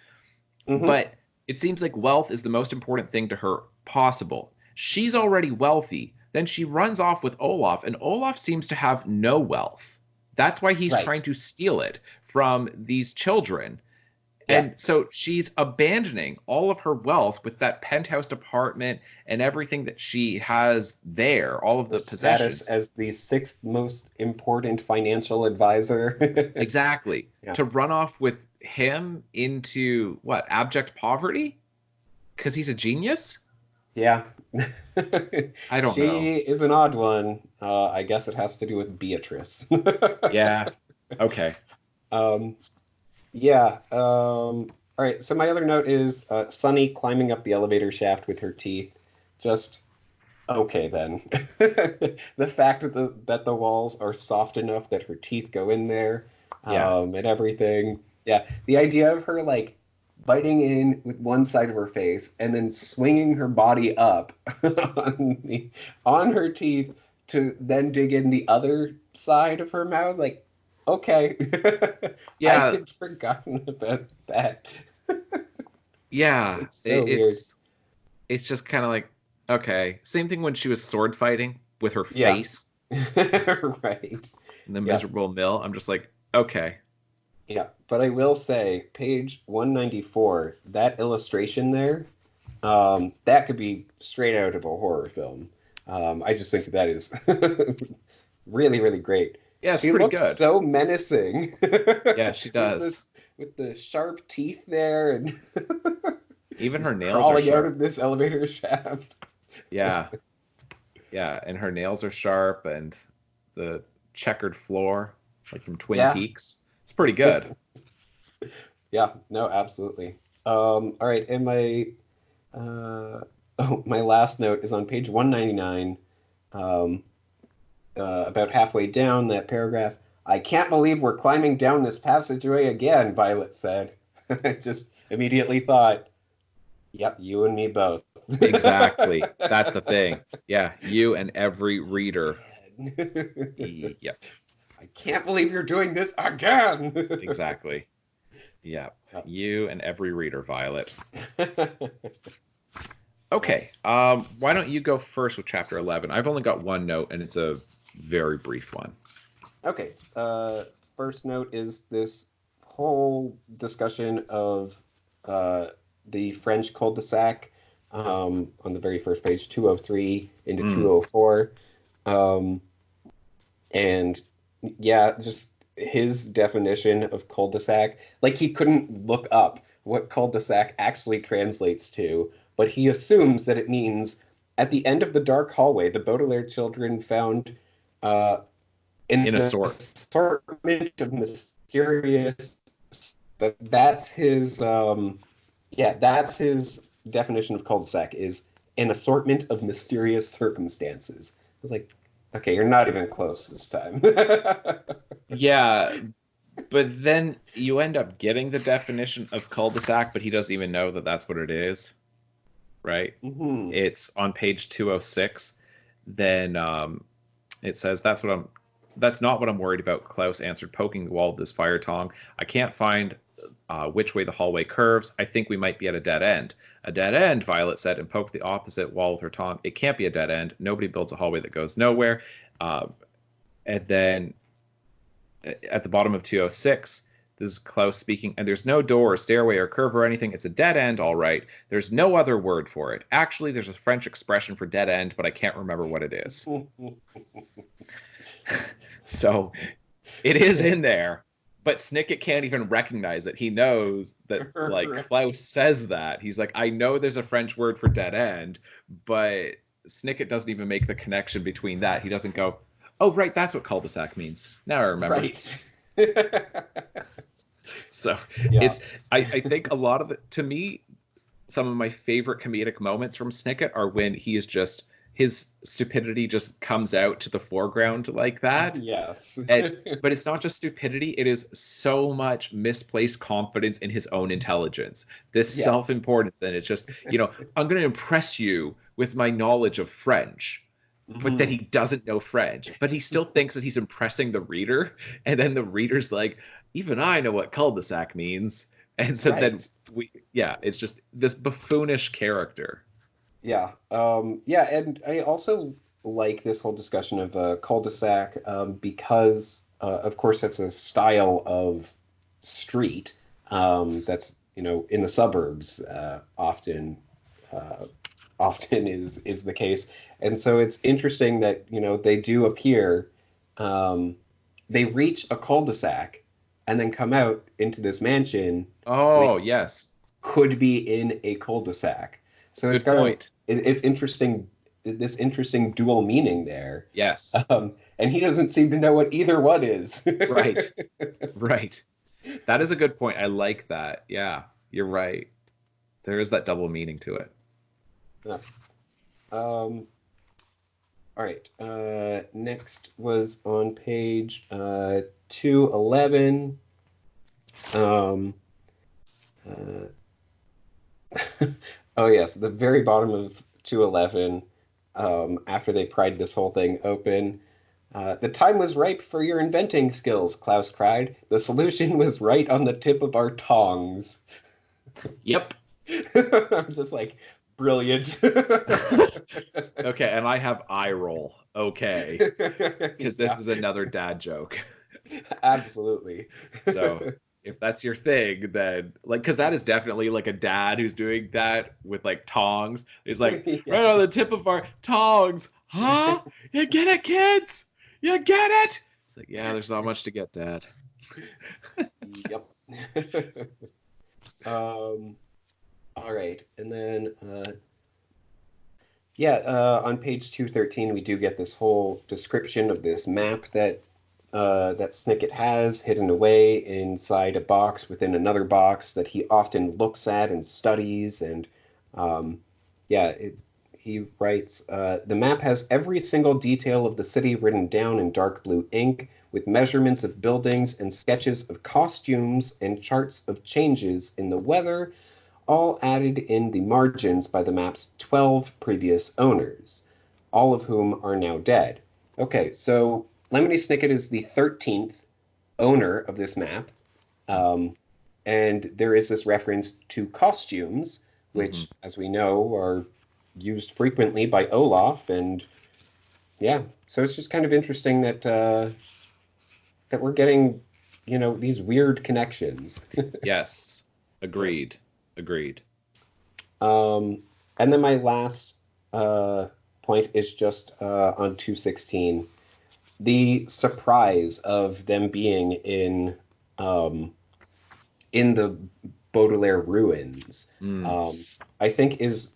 Hmm. but it seems like wealth is the most important thing to her possible. She's already wealthy, then she runs off with Olaf, and Olaf seems to have no wealth. That's why he's Right. trying to steal it from these children. Yeah. And so she's abandoning all of her wealth with that penthouse apartment and everything that she has there, all of Her the status possessions. as the sixth most important financial advisor. Exactly. Yeah. To run off with him into what, abject poverty? Because he's a genius? Yeah. I don't know. She is an odd one. I guess it has to do with Beatrice. Yeah. Okay. Um, yeah. All right. So my other note is Sunny climbing up the elevator shaft with her teeth. Just okay then. The fact that the walls are soft enough that her teeth go in there, Yeah. and everything. Yeah, the idea of her like biting in with one side of her face and then swinging her body up on her teeth to then dig in the other side of her mouth. Like, okay, I Yeah. had forgotten about that. Yeah. It's so weird. It's just kind of like, okay. Same thing when she was sword fighting with her Yeah. face Right. in the Yeah. miserable mill. I'm just like, okay. Yeah, but I will say, page 194, that illustration there, That could be straight out of a horror film. I just think that is really, really great. Yeah, it's She pretty looks good. so menacing Yeah, she with does. the sharp teeth there and Even her just nails are crawling out sharp. of this elevator shaft. Yeah, yeah, and her nails are sharp, and the checkered floor, like from Twin Yeah. Peaks. It's pretty good. Yeah, no, absolutely. All right, and uh, oh, my last note is on page 199, um, about halfway down that paragraph. I can't believe we're climbing down this passageway again, Violet said. I just immediately thought, yep, you and me both. Exactly. That's the thing. Yeah, you and every reader. Man. Yep, I can't believe you're doing this again. exactly. Yeah, you and every reader, Violet. Okay, why don't you go first with chapter 11? I've only got one note, and it's a very brief one. Okay. First note is this whole discussion of uh, the French cul-de-sac on the very first page, 203 into Mm. 204. Um, and yeah, just his definition of cul-de-sac, like he couldn't look up what cul-de-sac actually translates to, but he assumes that it means at the end of the dark hallway, the Baudelaire children found uh, in In a the sort. assortment of mysterious that's his yeah, that's his definition of cul-de-sac is an assortment of mysterious circumstances. I was like, okay, you're not even close this time. Yeah, but then you end up getting the definition of cul-de-sac, but he doesn't even know that that's what it is, right? Hmm. It's on page 206. Then it says that's not what I'm worried about, Klaus answered, poking the wall with his fire tongue. I can't find which way the hallway curves. I think we might be at a dead end. A dead end, Violet said, and poked the opposite wall with her tongue. It can't be a dead end. Nobody builds a hallway that goes nowhere. Uh, and then at the bottom of 206, this is Klaus speaking, and there's no door or stairway or curve or anything. It's a dead end, all right. There's no other word for it. Actually, there's a French expression for dead end, but I can't remember what it is. So it is in there, but Snicket can't even recognize it. He knows that, like, Klaus says that. He's like, I know there's a French word for dead end, but Snicket doesn't even make the connection between that. He doesn't go, oh, right, that's what cul-de-sac means. Now I remember. Right. So Yeah. it's, I think a lot of it, to me, some of my favorite comedic moments from Snicket are when he is just, his stupidity just comes out to the foreground like that. Yes. But it's not just stupidity, it is so much misplaced confidence in his own intelligence, this Yeah. self-importance. And it's just, I'm going to impress you with my knowledge of French, but then Mhm. he doesn't know French, but he still thinks that he's impressing the reader. And then the reader's like, even I know what cul-de-sac means. And so then Right. yeah, it's just this buffoonish character. Yeah. Yeah, and I also like this whole discussion of cul-de-sac because, of course, that's a style of street that's, in the suburbs uh, often is the case. And so it's interesting that, they do appear, um, they reach a cul-de-sac and then come out into this mansion, Oh, which yes. could be in a cul-de-sac. So it's Good got point. it's interesting, this interesting dual meaning there. Yes. And he doesn't seem to know what either one is. Right. Right. That is a good point. I like that. Yeah, you're right. There is that double meaning to it. Yeah. All right. Next was on page 211. Um, uh, oh yes, the very bottom of 211. After they pried this whole thing open, the time was ripe for your inventing skills, Klaus cried. The solution was right on the tip of our tongs. Yep. I'm just like, brilliant. Okay, and I have eye roll. Okay, because this Yeah, is another dad joke. absolutely. So if that's your thing, then like, because that is definitely like a dad who's doing that with like tongs. He's like, right on the Yes. tip of our tongs, huh? You get it, kids? You get it? It's like, yeah, there's not much to get, Dad. Yep. Um, all right. And then, on page 213, we do get this whole description of this map that Snicket has hidden away inside a box within another box that he often looks at and studies. And um, yeah, he writes, the map has every single detail of the city written down in dark blue ink, with measurements of buildings and sketches of costumes and charts of changes in the weather, all added in the margins by the map's 12 previous owners, all of whom are now dead. Okay, so Lemony Snicket is the 13th owner of this map. Um, and there is this reference to costumes, Hmm. which, as we know, are used frequently by Olaf. And yeah, so it's just kind of interesting that we're getting, these weird connections. Yes, Yeah. agreed, agreed. Um, and then my last uh, point is just on 216. The surprise of them being um, in the Baudelaire ruins, Mm, um, I think is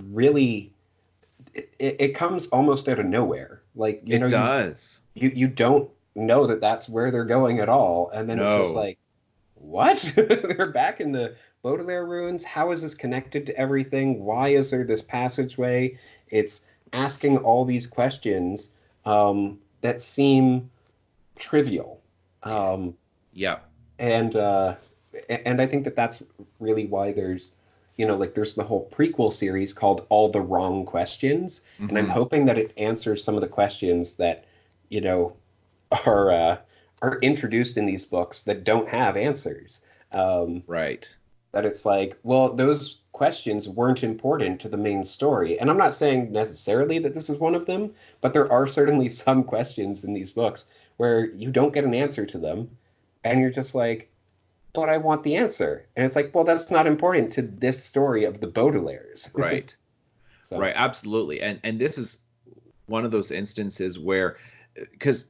really it comes almost out of nowhere. Like, it does. you don't know that that's where they're going at all, and then it's just No, like, what? They're back in the Baudelaire ruins? How is this connected to everything? Why is there this passageway? It's asking all these questions that seem trivial. Um, yeah. and I think that that's really why there's the whole prequel series called All the Wrong Questions, and I'm Hmm. hoping that it answers some of the questions that you know are uh, are introduced in these books that don't have answers. Um, Right. that it's like, well, those questions weren't important to the main story. And I'm not saying necessarily that this is one of them, but there are certainly some questions in these books where you don't get an answer to them, and you're just like, but I want the answer. And it's like, well, that's not important to this story of the Baudelaires. Right. So, Right. Absolutely. And this is one of those instances where, because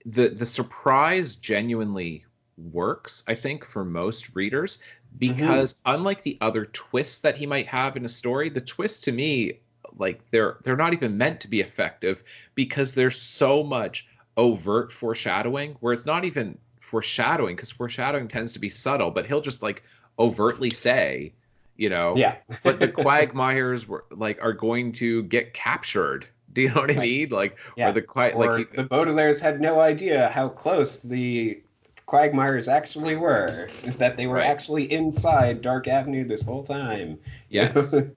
the surprise genuinely works, I think, for most readers, mhm. because unlike the other twists that he might have in a story, the twists to me, like they're not even meant to be effective because there's so much overt foreshadowing where it's not even foreshadowing, because foreshadowing tends to be subtle, but he'll just like overtly say, you know, Yeah. but the Quagmires were like are going to get captured. Do you know what I Right. mean? Like, or Yeah. the quiet, like he, Or the Baudelaires had no idea how close the Quagmires actually were, that they were right? actually inside Dark Avenue this whole time. You Yes, know?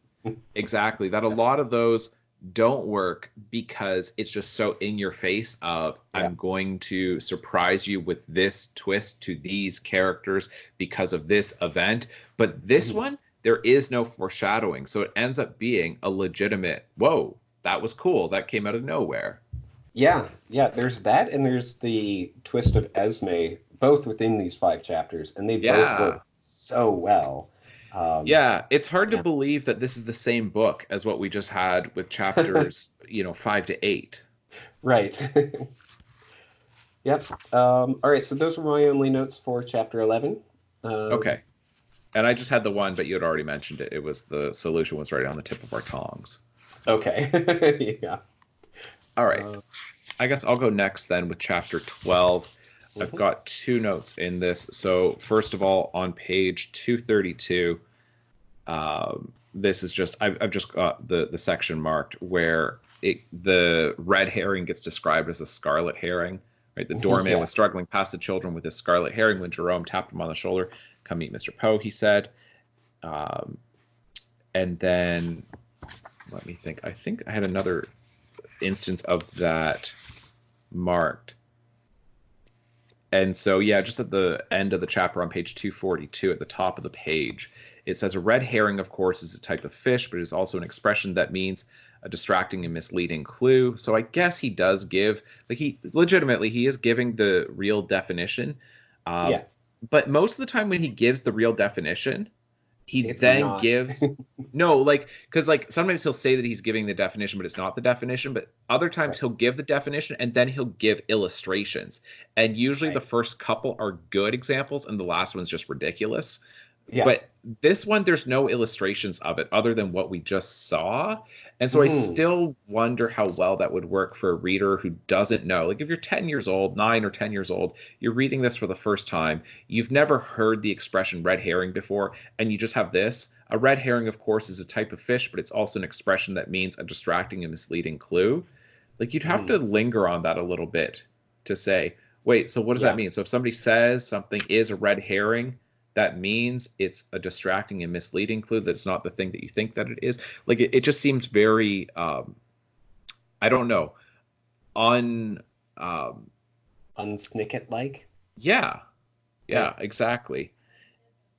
exactly. That a Yeah. lot of those don't work because it's just so in your face of Yeah. I'm going to surprise you with this twist to these characters because of this event. But this Mhm. one, there is no foreshadowing. So it ends up being a legitimate, whoa, that was cool. That came out of nowhere. Yeah. Yeah. There's that, and there's the twist of Esme, both within these 5 chapters, and they both Yeah. work so well. Um, Yeah, it's hard to yeah. believe that this is the same book as what we just had with chapters, 5 to 8. Right. Yep. All right. So those were my only notes for chapter 11. Um, Okay. And I just had the one, but you had already mentioned it. It was the solution was right on the tip of our tongs. okay. Yeah. All right. Uh, I guess I'll go next then with chapter 12. I've mhm. got two notes in this. So, first of all, on page 232, this is just, I've just got the section marked where the red herring gets described as a scarlet herring. Right, the doorman was Yes. struggling past the children with his scarlet herring when Jerome tapped him on the shoulder. Come meet Mr. Poe, he said. Um, and then let me think. I think I had another instance of that marked. And so, yeah, just at the end of the chapter on page 242, at the top of the page, it says a red herring, of course, is a type of fish, but it is also an expression that means a distracting and misleading clue. So I guess he does give, like, he legitimately, he is giving the real definition. Um, Yeah. but most of the time when he gives the real definition, he It's then not. gives no, like, because like sometimes he'll say that he's giving the definition, but it's not the definition. But other times Right. he'll give the definition and then he'll give illustrations. And usually the Right. first couple are good examples and the last one's just ridiculous. Yeah. But this one, there's no illustrations of it other than what we just saw. And so I Hmm. still wonder how well that would work for a reader who doesn't know. Like if you're 10 years old, 9 or 10 years old, you're reading this for the first time, you've never heard the expression red herring before, and you just have this. A red herring, of course, is a type of fish, but it's also an expression that means a distracting and misleading clue. Like you'd have to Hmm. linger on that a little bit to say, wait, so what does that Yeah. mean? So if somebody says something is a red herring, that means it's a distracting and misleading clue, that it's not the thing that you think that it is. Like it just seems very I don't know, un um Unsnicket like. yeah, Yeah. yeah, exactly.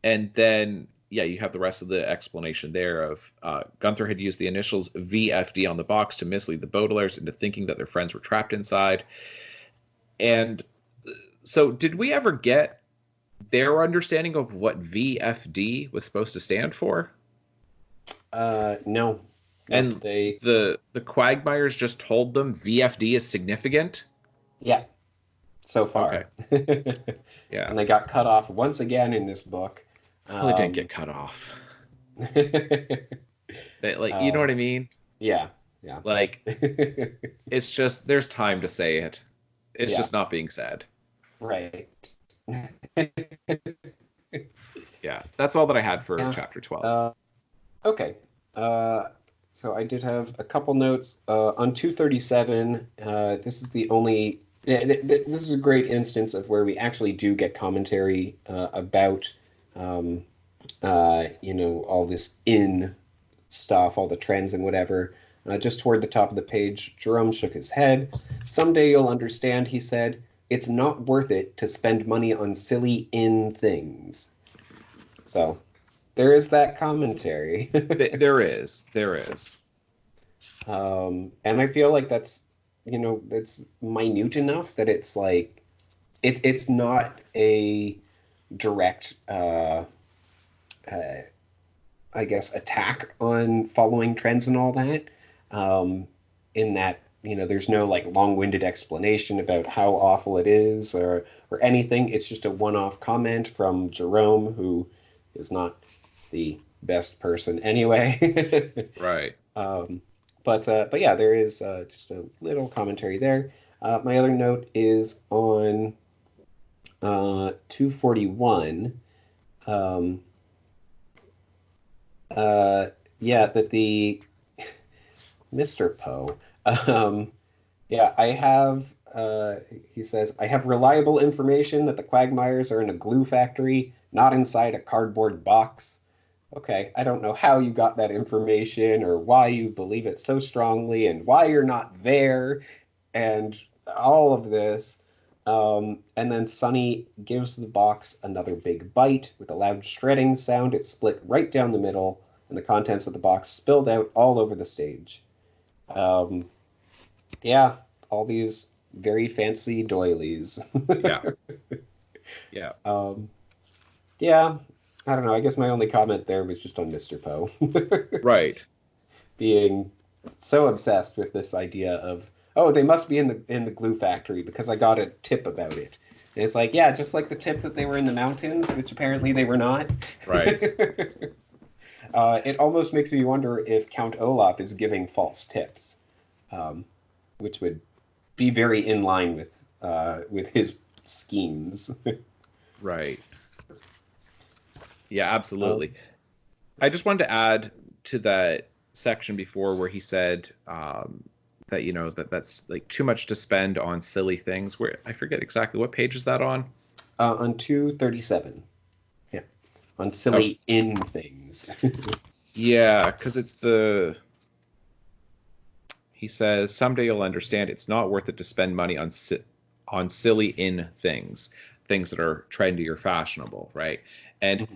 And then yeah, you have the rest of the explanation there of Gunther had used the initials VFD on the box to mislead the Baudelaires into thinking that their friends were trapped inside. And so did we ever get their understanding of what VFD was supposed to stand for? No. Nope. And the Quagmires just told them VFD is significant. Yeah. So Okay, far. yeah. And they got cut off once again in this book. Well, they didn't get Um, cut off. They, like, you know what um, I mean? yeah, yeah, but Like, it's just there's time to say it. It's yeah, just not being said. right. Yeah, that's all that I had for Yeah. chapter 12. Uh, okay. Uh, so I did have a couple notes on 237. This is the only. This is a great instance of where we actually do get commentary about, um, all this in stuff, all the trends and whatever. Just toward the top of the page, Jerome shook his head. Someday you'll understand, he said. It's not worth it to spend money on silly in things. So there is that commentary. There is. And I feel like that's minute enough that it's like it's not a direct uh, I guess, attack on following trends and all that. In that, there's no like long-winded explanation about how awful it is or anything. It's just a one-off comment from Jerome, who is not the best person anyway. Right. But yeah, there is just a little commentary there. My other note is on 241. Um, uh, yeah, that the Mr. Poe. Um, yeah, I have. He says, I have reliable information that the Quagmires are in a glue factory, not inside a cardboard box. Okay, I don't know how you got that information or why you believe it so strongly and why you're not there and all of this. And then Sonny gives the box another big bite with a loud shredding sound. It split right down the middle, and the contents of the box spilled out all over the stage. Um, yeah, all these very fancy doilies. Yeah. Yeah. um, yeah, I don't know. I guess my only comment there was just on Mr. Poe Right. being so obsessed with this idea of, oh, they must be in the glue factory because I got a tip about it. And it's like, yeah, just like the tip that they were in the mountains, which apparently they were not. Right. It almost makes me wonder if Count Olaf is giving false tips, um, which would be very in line with his schemes. Right. Yeah, Um, absolutely. I just wanted to add to that section before where he said that that's like too much to spend on silly things. Where I forget exactly what page is that on. on 237. Yeah. On Oh, silly in things. yeah, because it's the he says someday you'll understand it's not worth it to spend money on silly in things that are trendy or fashionable, right? And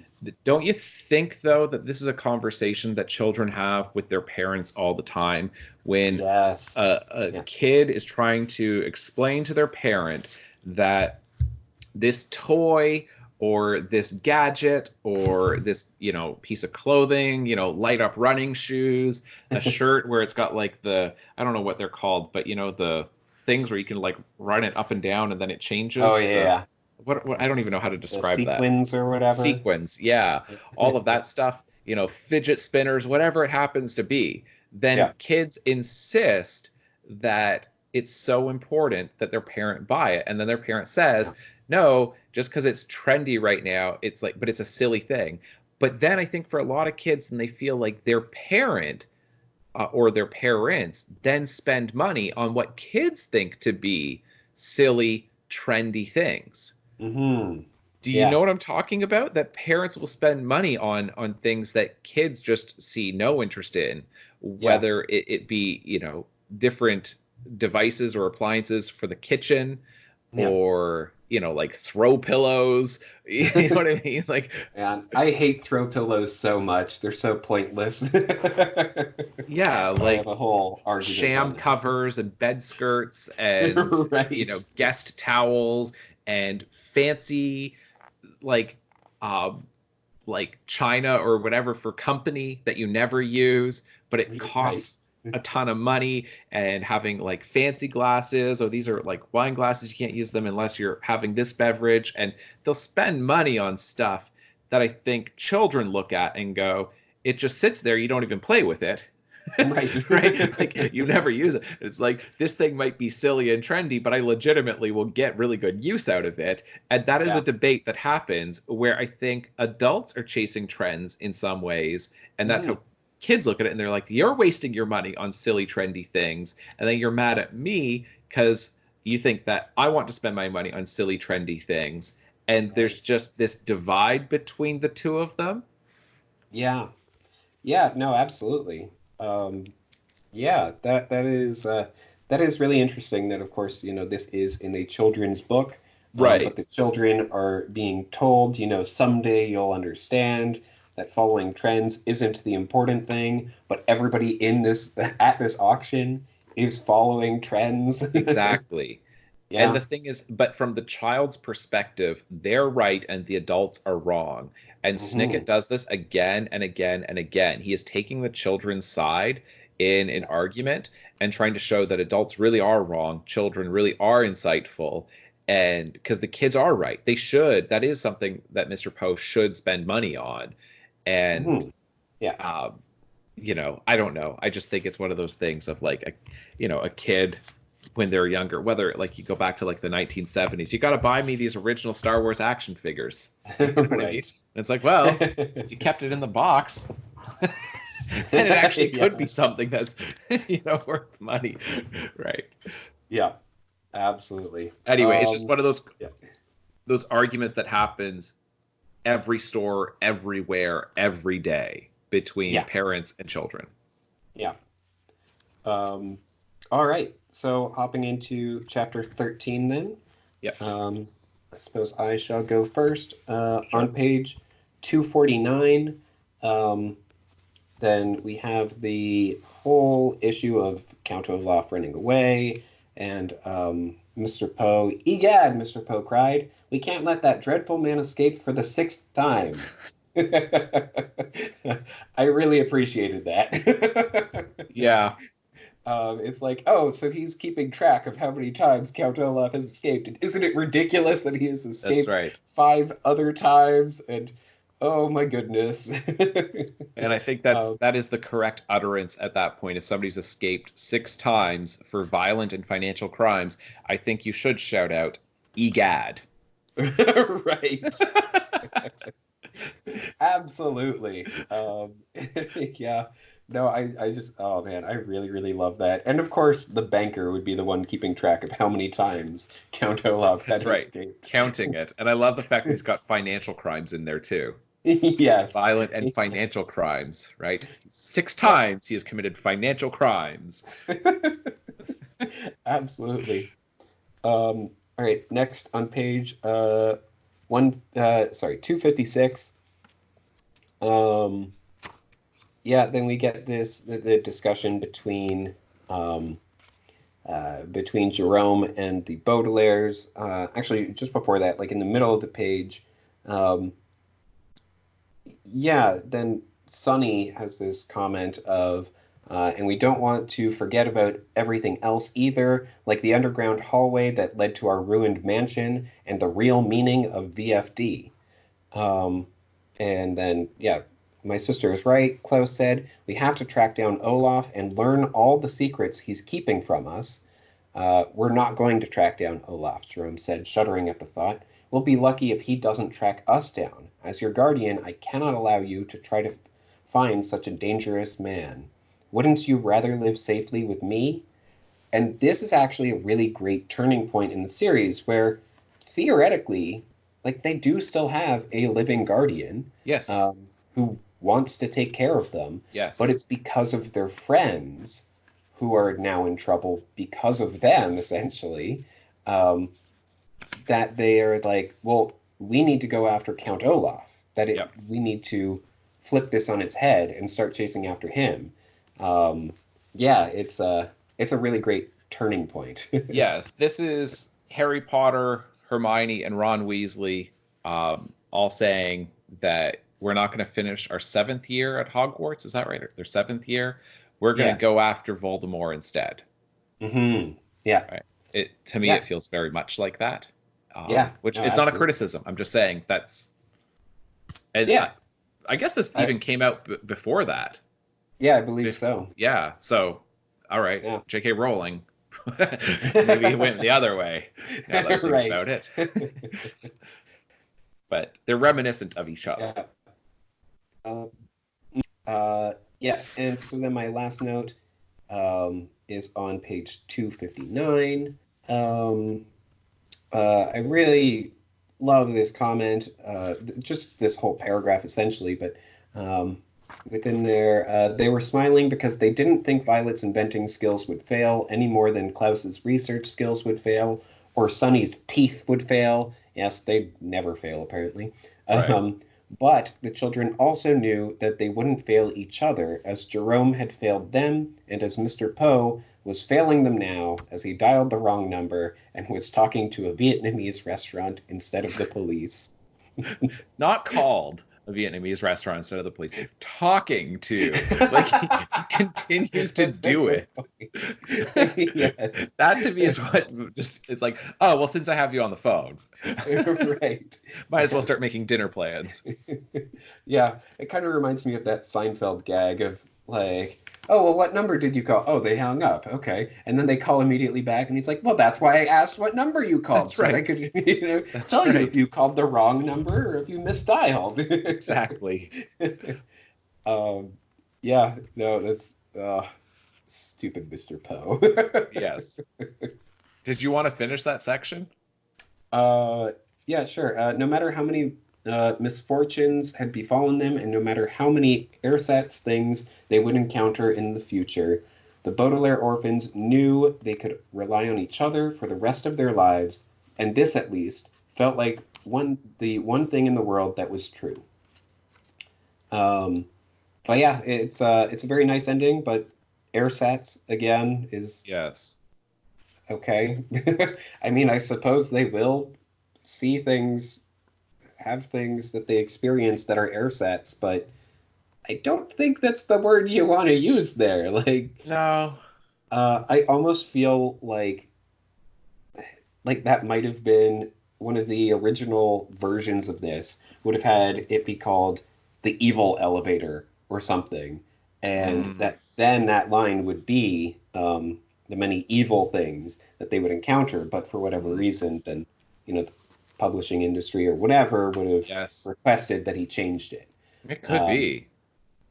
don't you think though that this is a conversation that children have with their parents all the time when Yes. a Yeah. kid is trying to explain to their parent that this toy or this gadget or this, piece of clothing, light up running shoes, a shirt where it's got like I don't know what they're called, but the things where you can like run it up and down and then it Oh changes yeah, what I don't even know how to the describe that. sequins or whatever. Sequins, yeah. All of that stuff, fidget spinners, whatever it happens to be. Then Yeah, kids insist that it's so important that their parent buy it. And then their parent says, yeah, no, just because it's trendy right now, it's like, but it's a silly thing. But then I think for a lot of kids, then they feel like their parent or their parents then spend money on what kids think to be silly, trendy things. mm-hmm. Do you know Yeah, what I'm talking about? That parents will spend money on things that kids just see no interest in, yeah, whether it be, different devices or appliances for the kitchen yeah. or, like throw pillows. You know what I mean? Like, Man, I hate throw pillows so much. They're so pointless. yeah, I have like a whole argument sham on covers and bed skirts and, that. Right. guest towels and fancy like um china or whatever for company that you never use, but it Right. costs a ton of money, and having like fancy glasses, or these are like wine glasses, you can't use them unless you're having this beverage, and they'll spend money on stuff that I think children look at and go, it just sits there, you don't even play with it. Right. Right? Like you never use it. It's like this thing might be silly and trendy, but I legitimately will get really good use out of it. And that is a Yeah. debate that happens where I think adults are chasing trends in some ways. And that's Hmm. how kids look at it. And they're like, you're wasting your money on silly, trendy things. And then you're mad Yeah. at me because you think that I want to spend my money on silly, trendy things. And Right. there's just this divide between the two of them. Yeah. Yeah. No, absolutely. Um, yeah, that is really interesting that of course, this is in a children's book, but Right. the children are being told, someday you'll understand that following trends isn't the important thing, but everybody in this at this auction is following trends. Exactly. And Yeah. the thing is, but from the child's perspective, they're right and the adults are wrong. And Hmm. Snicket does this again and again and again. He is taking the children's side in an Yeah. argument and trying to show that adults really are wrong, children really are insightful, and because the kids are right. They should. That is something that Mr. Poe should spend money on. And Hmm. Yeah. I don't know. I just think it's one of those things of like a kid when they're younger, whether like you go back to like the 1970s, you got to buy me these original Star Wars action figures. You know what I mean? Right. And it's like, well, if you kept it in the box, then it actually could Yeah. be something that's worth money, right? Yeah. Absolutely. Anyway, it's just one of those Yeah. those arguments that happens every store, everywhere, every day between Yeah. parents and children. Yeah. Um, all right. So hopping into chapter 13 then. Yep. Um, I suppose I shall go first. On Sure. page 249, um, then we have the whole issue of Count Olaf running away, and Mr. Poe, egad, Mr. Poe cried, we can't let that dreadful man escape for the sixth time. I really appreciated that. Yeah, It's like, oh, so he's keeping track of how many times Count Olaf has escaped. And isn't it ridiculous that he has that's escaped right. 5 other times? And oh my goodness. And I think um, that is the correct utterance at that point. If somebody's escaped 6 times for violent and financial crimes, I think you should shout out, "Egad!" right. Absolutely. Yeah. No, I just, oh man, I really, really love that. And of course, the banker would be the one keeping track of how many times Count Olaf That's had right, escaped. counting it. And I love the fact that he's got financial crimes in there too. Yes. Violent and financial crimes, right? Six Yeah. times he has committed financial crimes. Absolutely. All right, next on page 256. Um, yeah, then we get the discussion um, between Jerome and the Baudelaires. Actually, just before that, like in the middle of the page, Um, yeah, then Sunny has this comment of, and we don't want to forget about everything else either, like the underground hallway that led to our ruined mansion and the real meaning of VFD. Um, and then, yeah, my sister is right. Klaus said, we have to track down Olaf and learn all the secrets he's keeping from us. We're not going to track down Olaf, Jerome said, shuddering at the thought. We'll be lucky if he doesn't track us down. As your guardian, I cannot allow you to try to find such a dangerous man. Wouldn't you rather live safely with me? And this is actually a really great turning point in the series where theoretically, like they do still have a living guardian Yes. um, who wants to take care of them, but Yes. it's because of their friends who are now in trouble because of them, essentially, um, that they are like, well, we need to go after Count Olaf. Yep. We need to flip this on its head and start chasing after him. Um, yeah, it's a really great turning point. Yes. This is Harry Potter, Hermione, and Ron Weasley all saying that we're not going to finish our 7th year at Hogwarts. Is that right? Their 7th year. We're going to Yeah. go after Voldemort instead. Yeah. Right. It to me, Yeah. it feels very much like that. Yeah. Which No, it's not a absolutely. criticism. I'm just saying that's, and Yeah. I guess this I even came out before that. yeah, I believe so. Yeah. So, all right, Yeah. J.K. Rowling, maybe it went the other way. Now that I think Right. about it, but they're reminiscent of each other. Yeah. Um, yeah. And so then my last note is on page 259. Um, I really love this comment, just this whole paragraph essentially, but um, within there, they were smiling because they didn't think Violet's inventing skills would fail any more than Klaus's research skills would fail or Sunny's teeth would fail. Yes, they'd never fail, apparently. Right. Um, but the children also knew that they wouldn't fail each other, as Jerome had failed them, and as Mr. Poe was failing them now, as he dialed the wrong number and was talking to a Vietnamese restaurant instead of the police. Not called a Vietnamese restaurant instead of the police. Talking to, like he continues to That's the do good it. point. Yes. That to me is what just it's like, oh well, since I have you on the phone, Right. might as well start Yes. making dinner plans. Yeah. It kind of reminds me of that Seinfeld gag of like, oh, well, what number did you call? Oh, they hung up. Okay. And then they call immediately back, and he's like, well, that's why I asked what number you called, That's so that I right. could, That's tell you if right. you called the wrong number or if you misdialed. Exactly. Um, yeah, no, that's stupid Mr. Poe. Yes. Did you want to finish that section? Uh, yeah, sure. No matter how many misfortunes had befallen them, and no matter how many ersatz things they would encounter in the future, the Baudelaire orphans knew they could rely on each other for the rest of their lives, and this, at least, felt like the one thing in the world that was true. Um, but yeah, it's a very nice ending, but ersatz again is Yes. okay. I mean, I suppose they will see things, have things that they experience that are airsets, but I don't think that's the word you want to use there. No. I almost feel like that might have been one of the original versions of this would have had it be called the evil elevator or something, and Mm, then that line would be the many evil things that they would encounter, but for whatever mm, reason, then the publishing industry or whatever would have yes. requested that he changed it. It could Um, be.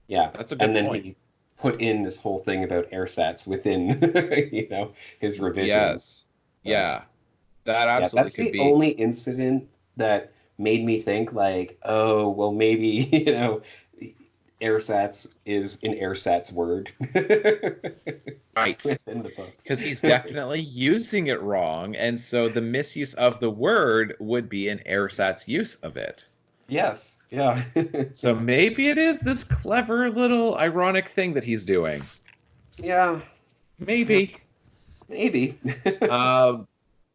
yeah, That's a and good then point. he put in this whole thing about airsats within his revisions. Yes. So. Yeah. That Yeah, absolutely that's could the be. only incident that made me think like, oh, well, maybe, airsats is an airsats word Right. within the books. Because he's definitely using it wrong. And so the misuse of the word would be an ersatz use of it. Yes, yeah. So maybe it is this clever little ironic thing that he's doing. Yeah, yeah, Maybe. maybe. Um,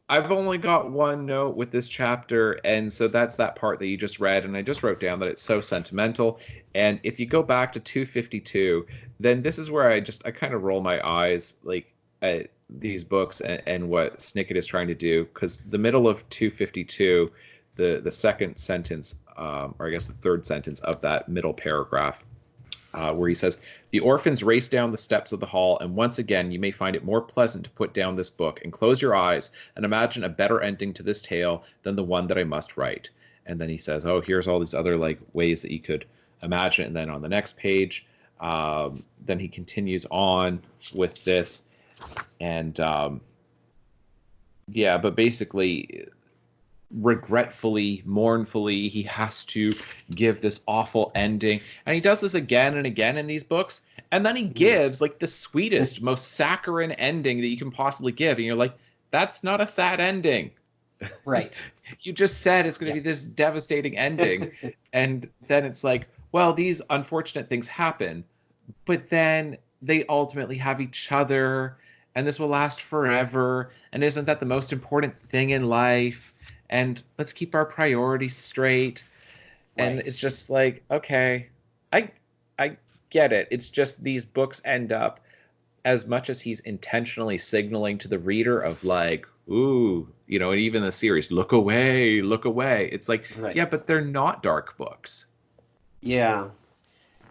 I've only got one note with this chapter, and so that's that part that you just read, and I just wrote down that it's so sentimental. And if you go back to 252, then this is where I kind of roll my eyes like at these books and what Snicket is trying to do, because the middle of 252, the second sentence, or I guess the third sentence of that middle paragraph, where he says, "The orphans race down the steps of the hall, and once again you may find it more pleasant to put down this book and close your eyes and imagine a better ending to this tale than the one that I must write." And then he says, "Oh, here's all these other like ways that you could imagine it." And then on the next page, then he continues on with this, and yeah, but basically, regretfully, mournfully, he has to give this awful ending. And he does this again and again in these books. And then he gives like the sweetest, most saccharine ending that you can possibly give. And you're like, that's not a sad ending. Right. You just said it's going to be this devastating ending. And then it's like, well, these unfortunate things happen, but then they ultimately have each other, and this will last forever. And isn't that the most important thing in life? And let's keep our priorities straight. And Right. it's just like, okay, I I get it. It's just these books end up, as much as he's intentionally signaling to the reader of like, ooh, you know, and even the series, look away, look away. It's like, Right. yeah, but they're not dark books. Yeah.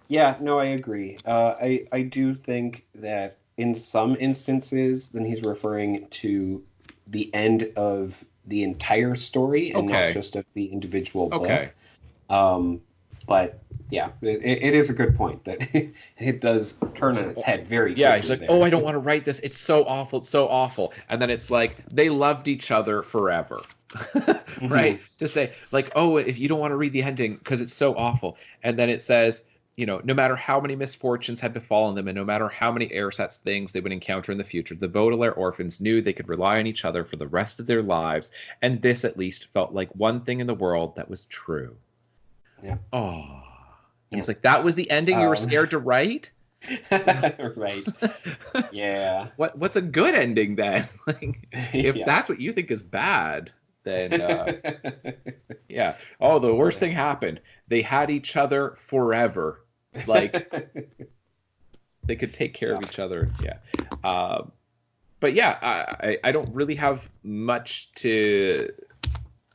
Yeah, no, I agree. I do think that in some instances, then he's referring to the end of the entire story and not Okay. just of the individual Okay. book. Um, but yeah, it is a good point that it does turn It's on like, its oh, head very yeah, he's quickly like, oh, there. I don't want to write this. It's so awful. It's so awful. And then it's like they loved each other forever. Hmm. Right? To say, like, oh, if you don't want to read the ending because it's so awful. And then it says, you know, no matter how many misfortunes had befallen them and no matter how many Ersatz things they would encounter in the future, the Baudelaire orphans knew they could rely on each other for the rest of their lives. And this at least felt like one thing in the world that was true. Yeah, Oh. And yeah. it's like, that was the ending you were Um, scared to write? right. Yeah. What's a good ending then? Like, if Yeah. that's what you think is bad, then yeah. Oh, the worst Yeah. thing happened. They had each other forever. Like they could take care Yeah. of each other. Yeah. But yeah, I don't really have much to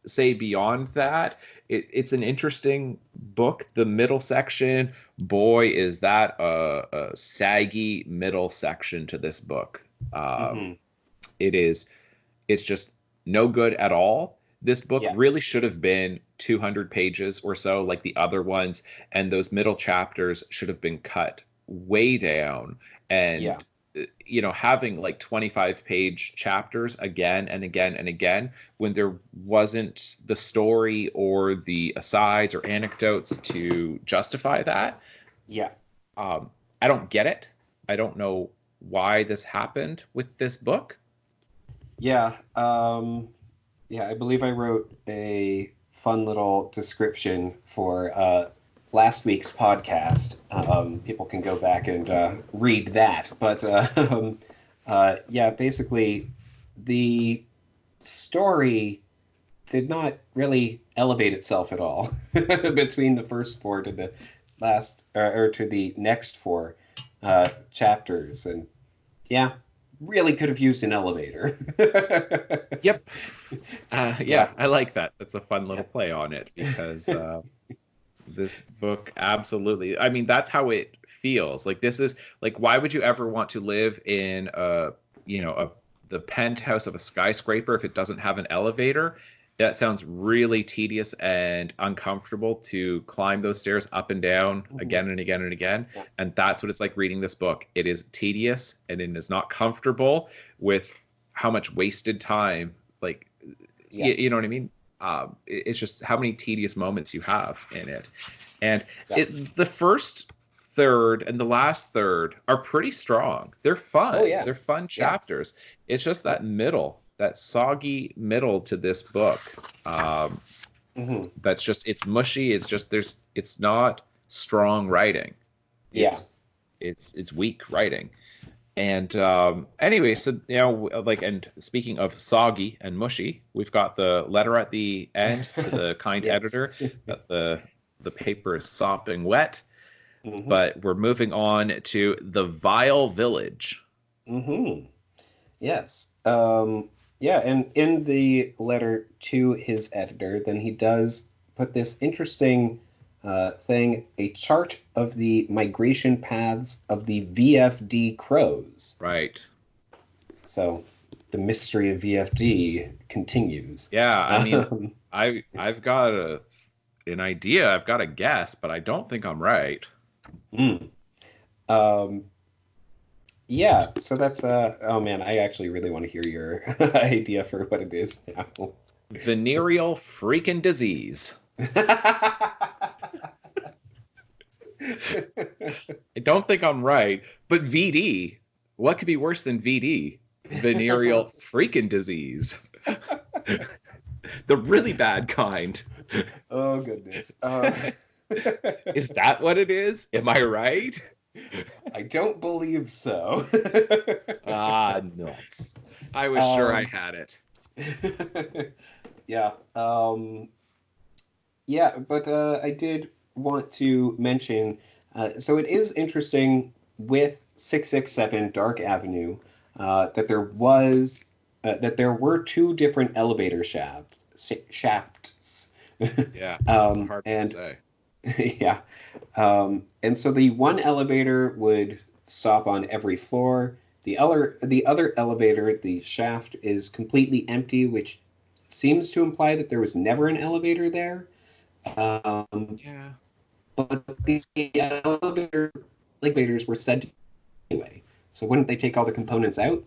say beyond that. It's an interesting book. The middle section, boy, is that a saggy middle section to this book. Um, Hmm. it is. It's just no good at all. This book Yeah. really should have been 200 pages or so, like the other ones, and those middle chapters should have been cut way down. Yeah. And you know, having like 25-page chapters again and again and again when there wasn't the story or the asides or anecdotes to justify that. Yeah. um, I don't get it. I don't know why this happened with this book. Yeah. Yeah, I believe I wrote a fun little description for last week's podcast. People can go back and read that. But yeah, basically, the story did not really elevate itself at all between the first four to the last, or to the next four chapters. And yeah, really could have used an elevator. Yep. Yeah, Yeah, I like that. That's a fun little yeah, play on it because this book absolutely. I mean, that's how it feels. Like this is like, why would you ever want to live in you know, the penthouse of a skyscraper if it doesn't have an elevator? That sounds really tedious and uncomfortable to climb those stairs up and down mhm, again and again and again. yeah, And that's what it's like reading this book. It is tedious and it is not comfortable with how much wasted time, like, yeah, you know what I mean? It's just how many tedious moments you have in it. And yeah. the first third and the last third are pretty strong. They're Oh fun. yeah, They're fun yeah, chapters. It's just yeah, that middle, that soggy middle to this book. hmm, That's just, it's mushy. It's just, it's not strong writing. yeah, It's it's weak writing. And anyway, so like, and speaking of soggy and mushy, we've got the letter at the end to the kind Yes. editor that the paper is sopping wet. Hmm. But we're moving on to the Vile Village. Hmm. Yes. Yeah, and in the letter to his editor, then he does put this interesting thing, a chart of the migration paths of the VFD crows. Right. So the mystery of VFD continues. Yeah, I mean, Um, I've got an idea, I've got a guess, but I don't think I'm right. mm. Um, yeah, so that's oh man, I actually really want to hear your idea for what it is now. Venereal freaking disease. I don't think I'm right, but VD, what could be worse than VD? Venereal freaking disease. The really bad kind. Oh goodness. Is that what it is? Am I right? I don't believe so. Ah, nuts. I was sure I Um, had it. yeah. Yeah, but I did want to mention, so it is interesting with 667 Dark Avenue that that there were two different elevator shafts. Yeah, that's a hard one to And say. yeah. And so the one elevator would stop on every floor. The other elevator, the shaft, is completely empty, which seems to imply that there was never an elevator there. Um, Yeah. but the elevators were said to anyway. So wouldn't they take all the components out?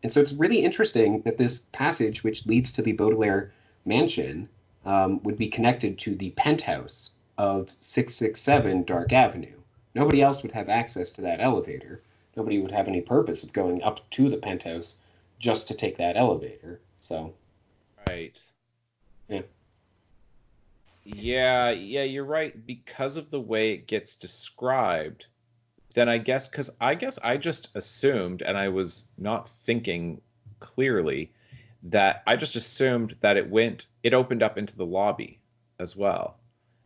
And so it's really interesting that this passage, which leads to the Baudelaire mansion, would be connected to the penthouse of 667 Dark Avenue. Nobody else would have access to that elevator. Nobody would have any purpose of going up to the penthouse just to take that elevator. So, Right. yeah. Yeah, yeah, you're right. Because of the way it gets described, then I guess I just assumed, and I was not thinking clearly, that I just assumed that it opened up into the lobby as well.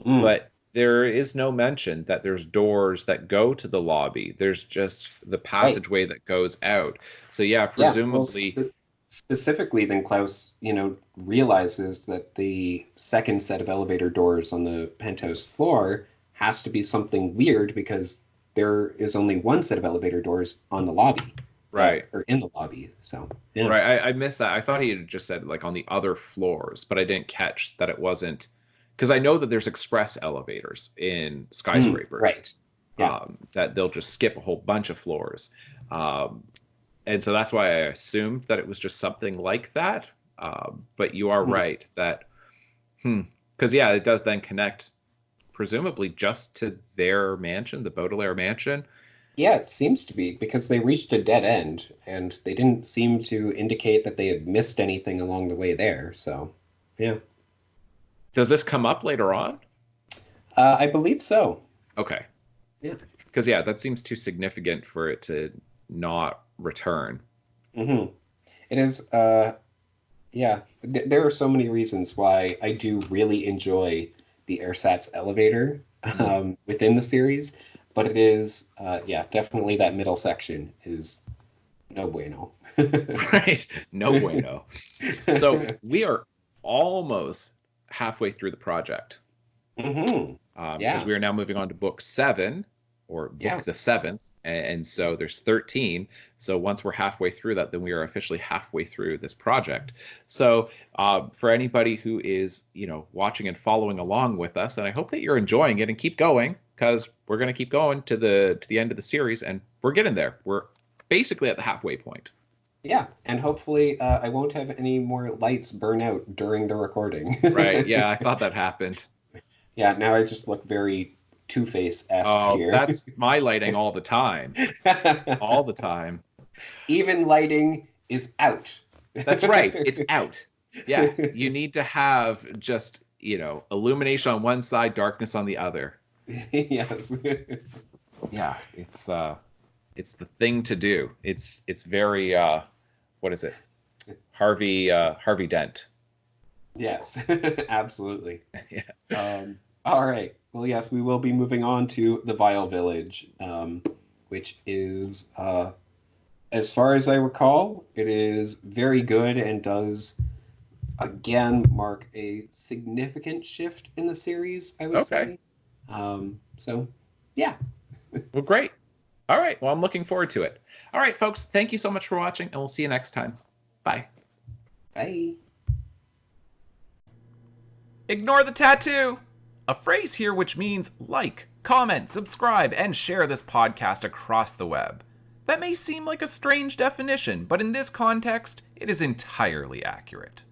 Mm, But there is no mention that there's doors that go to the lobby. There's just the right. passageway that goes out. So yeah, Yeah, well, presumably, specifically, then Klaus, realizes that the second set of elevator doors on the penthouse floor has to be something weird because there is only one set of elevator doors on the lobby, right. or in the lobby. So, yeah. Right, I missed that. I thought he had just said like on the other floors, but I didn't catch that it wasn't because I know that there's express elevators in Mm, skyscrapers right. Yeah. that they'll just skip a whole bunch of floors, um, and so that's why I assumed that it was just something like that. But you are Mhm. right that because yeah, it does then connect presumably just to their mansion, the Baudelaire mansion. Yeah, it seems to be because they reached a dead end and they didn't seem to indicate that they had missed anything along the way there. So, yeah. Does this come up later on? I believe so. Okay. Yeah. Because yeah, that seems too significant for it to not return. Hmm. It is, yeah, there are so many reasons why I do really enjoy the Ersatz elevator Mm. within the series, but it is, yeah, definitely that middle section is no bueno. Right? No bueno. So we are almost halfway through the project Hmm. because Yeah, we are now moving on to book seven or yeah. book the seventh. And so there's 13. So once we're halfway through that, then we are officially halfway through this project. So for anybody who is, watching and following along with us, and I hope that you're enjoying it and keep going because we're going to keep going to the end of the series and we're getting there. We're basically at the halfway point. Yeah, and hopefully I won't have any more lights burn out during the recording. Right. Yeah, I thought that happened. Yeah, now I just look very Two-Face-esque Oh, here. that's my lighting all the time. All the time. Even lighting is out. That's right. It's out. Yeah, you need to have just, illumination on one side, darkness on the other. Yes. Yeah, it's It's the thing to do. It's very what is it? Harvey Dent. Yes, absolutely. Yeah. All right. Well, yes, we will be moving on to the Vile Village, which is, as far as I recall, it is very good and does again mark a significant shift in the series, I would Okay. say. So, yeah. Well, great. All right. Well, I'm looking forward to it. All right, folks. Thank you so much for watching, and we'll see you next time. Bye. Bye. Ignore the tattoo! A phrase here which means like, comment, subscribe, and share this podcast across the web. That may seem like a strange definition, but in this context, it is entirely accurate.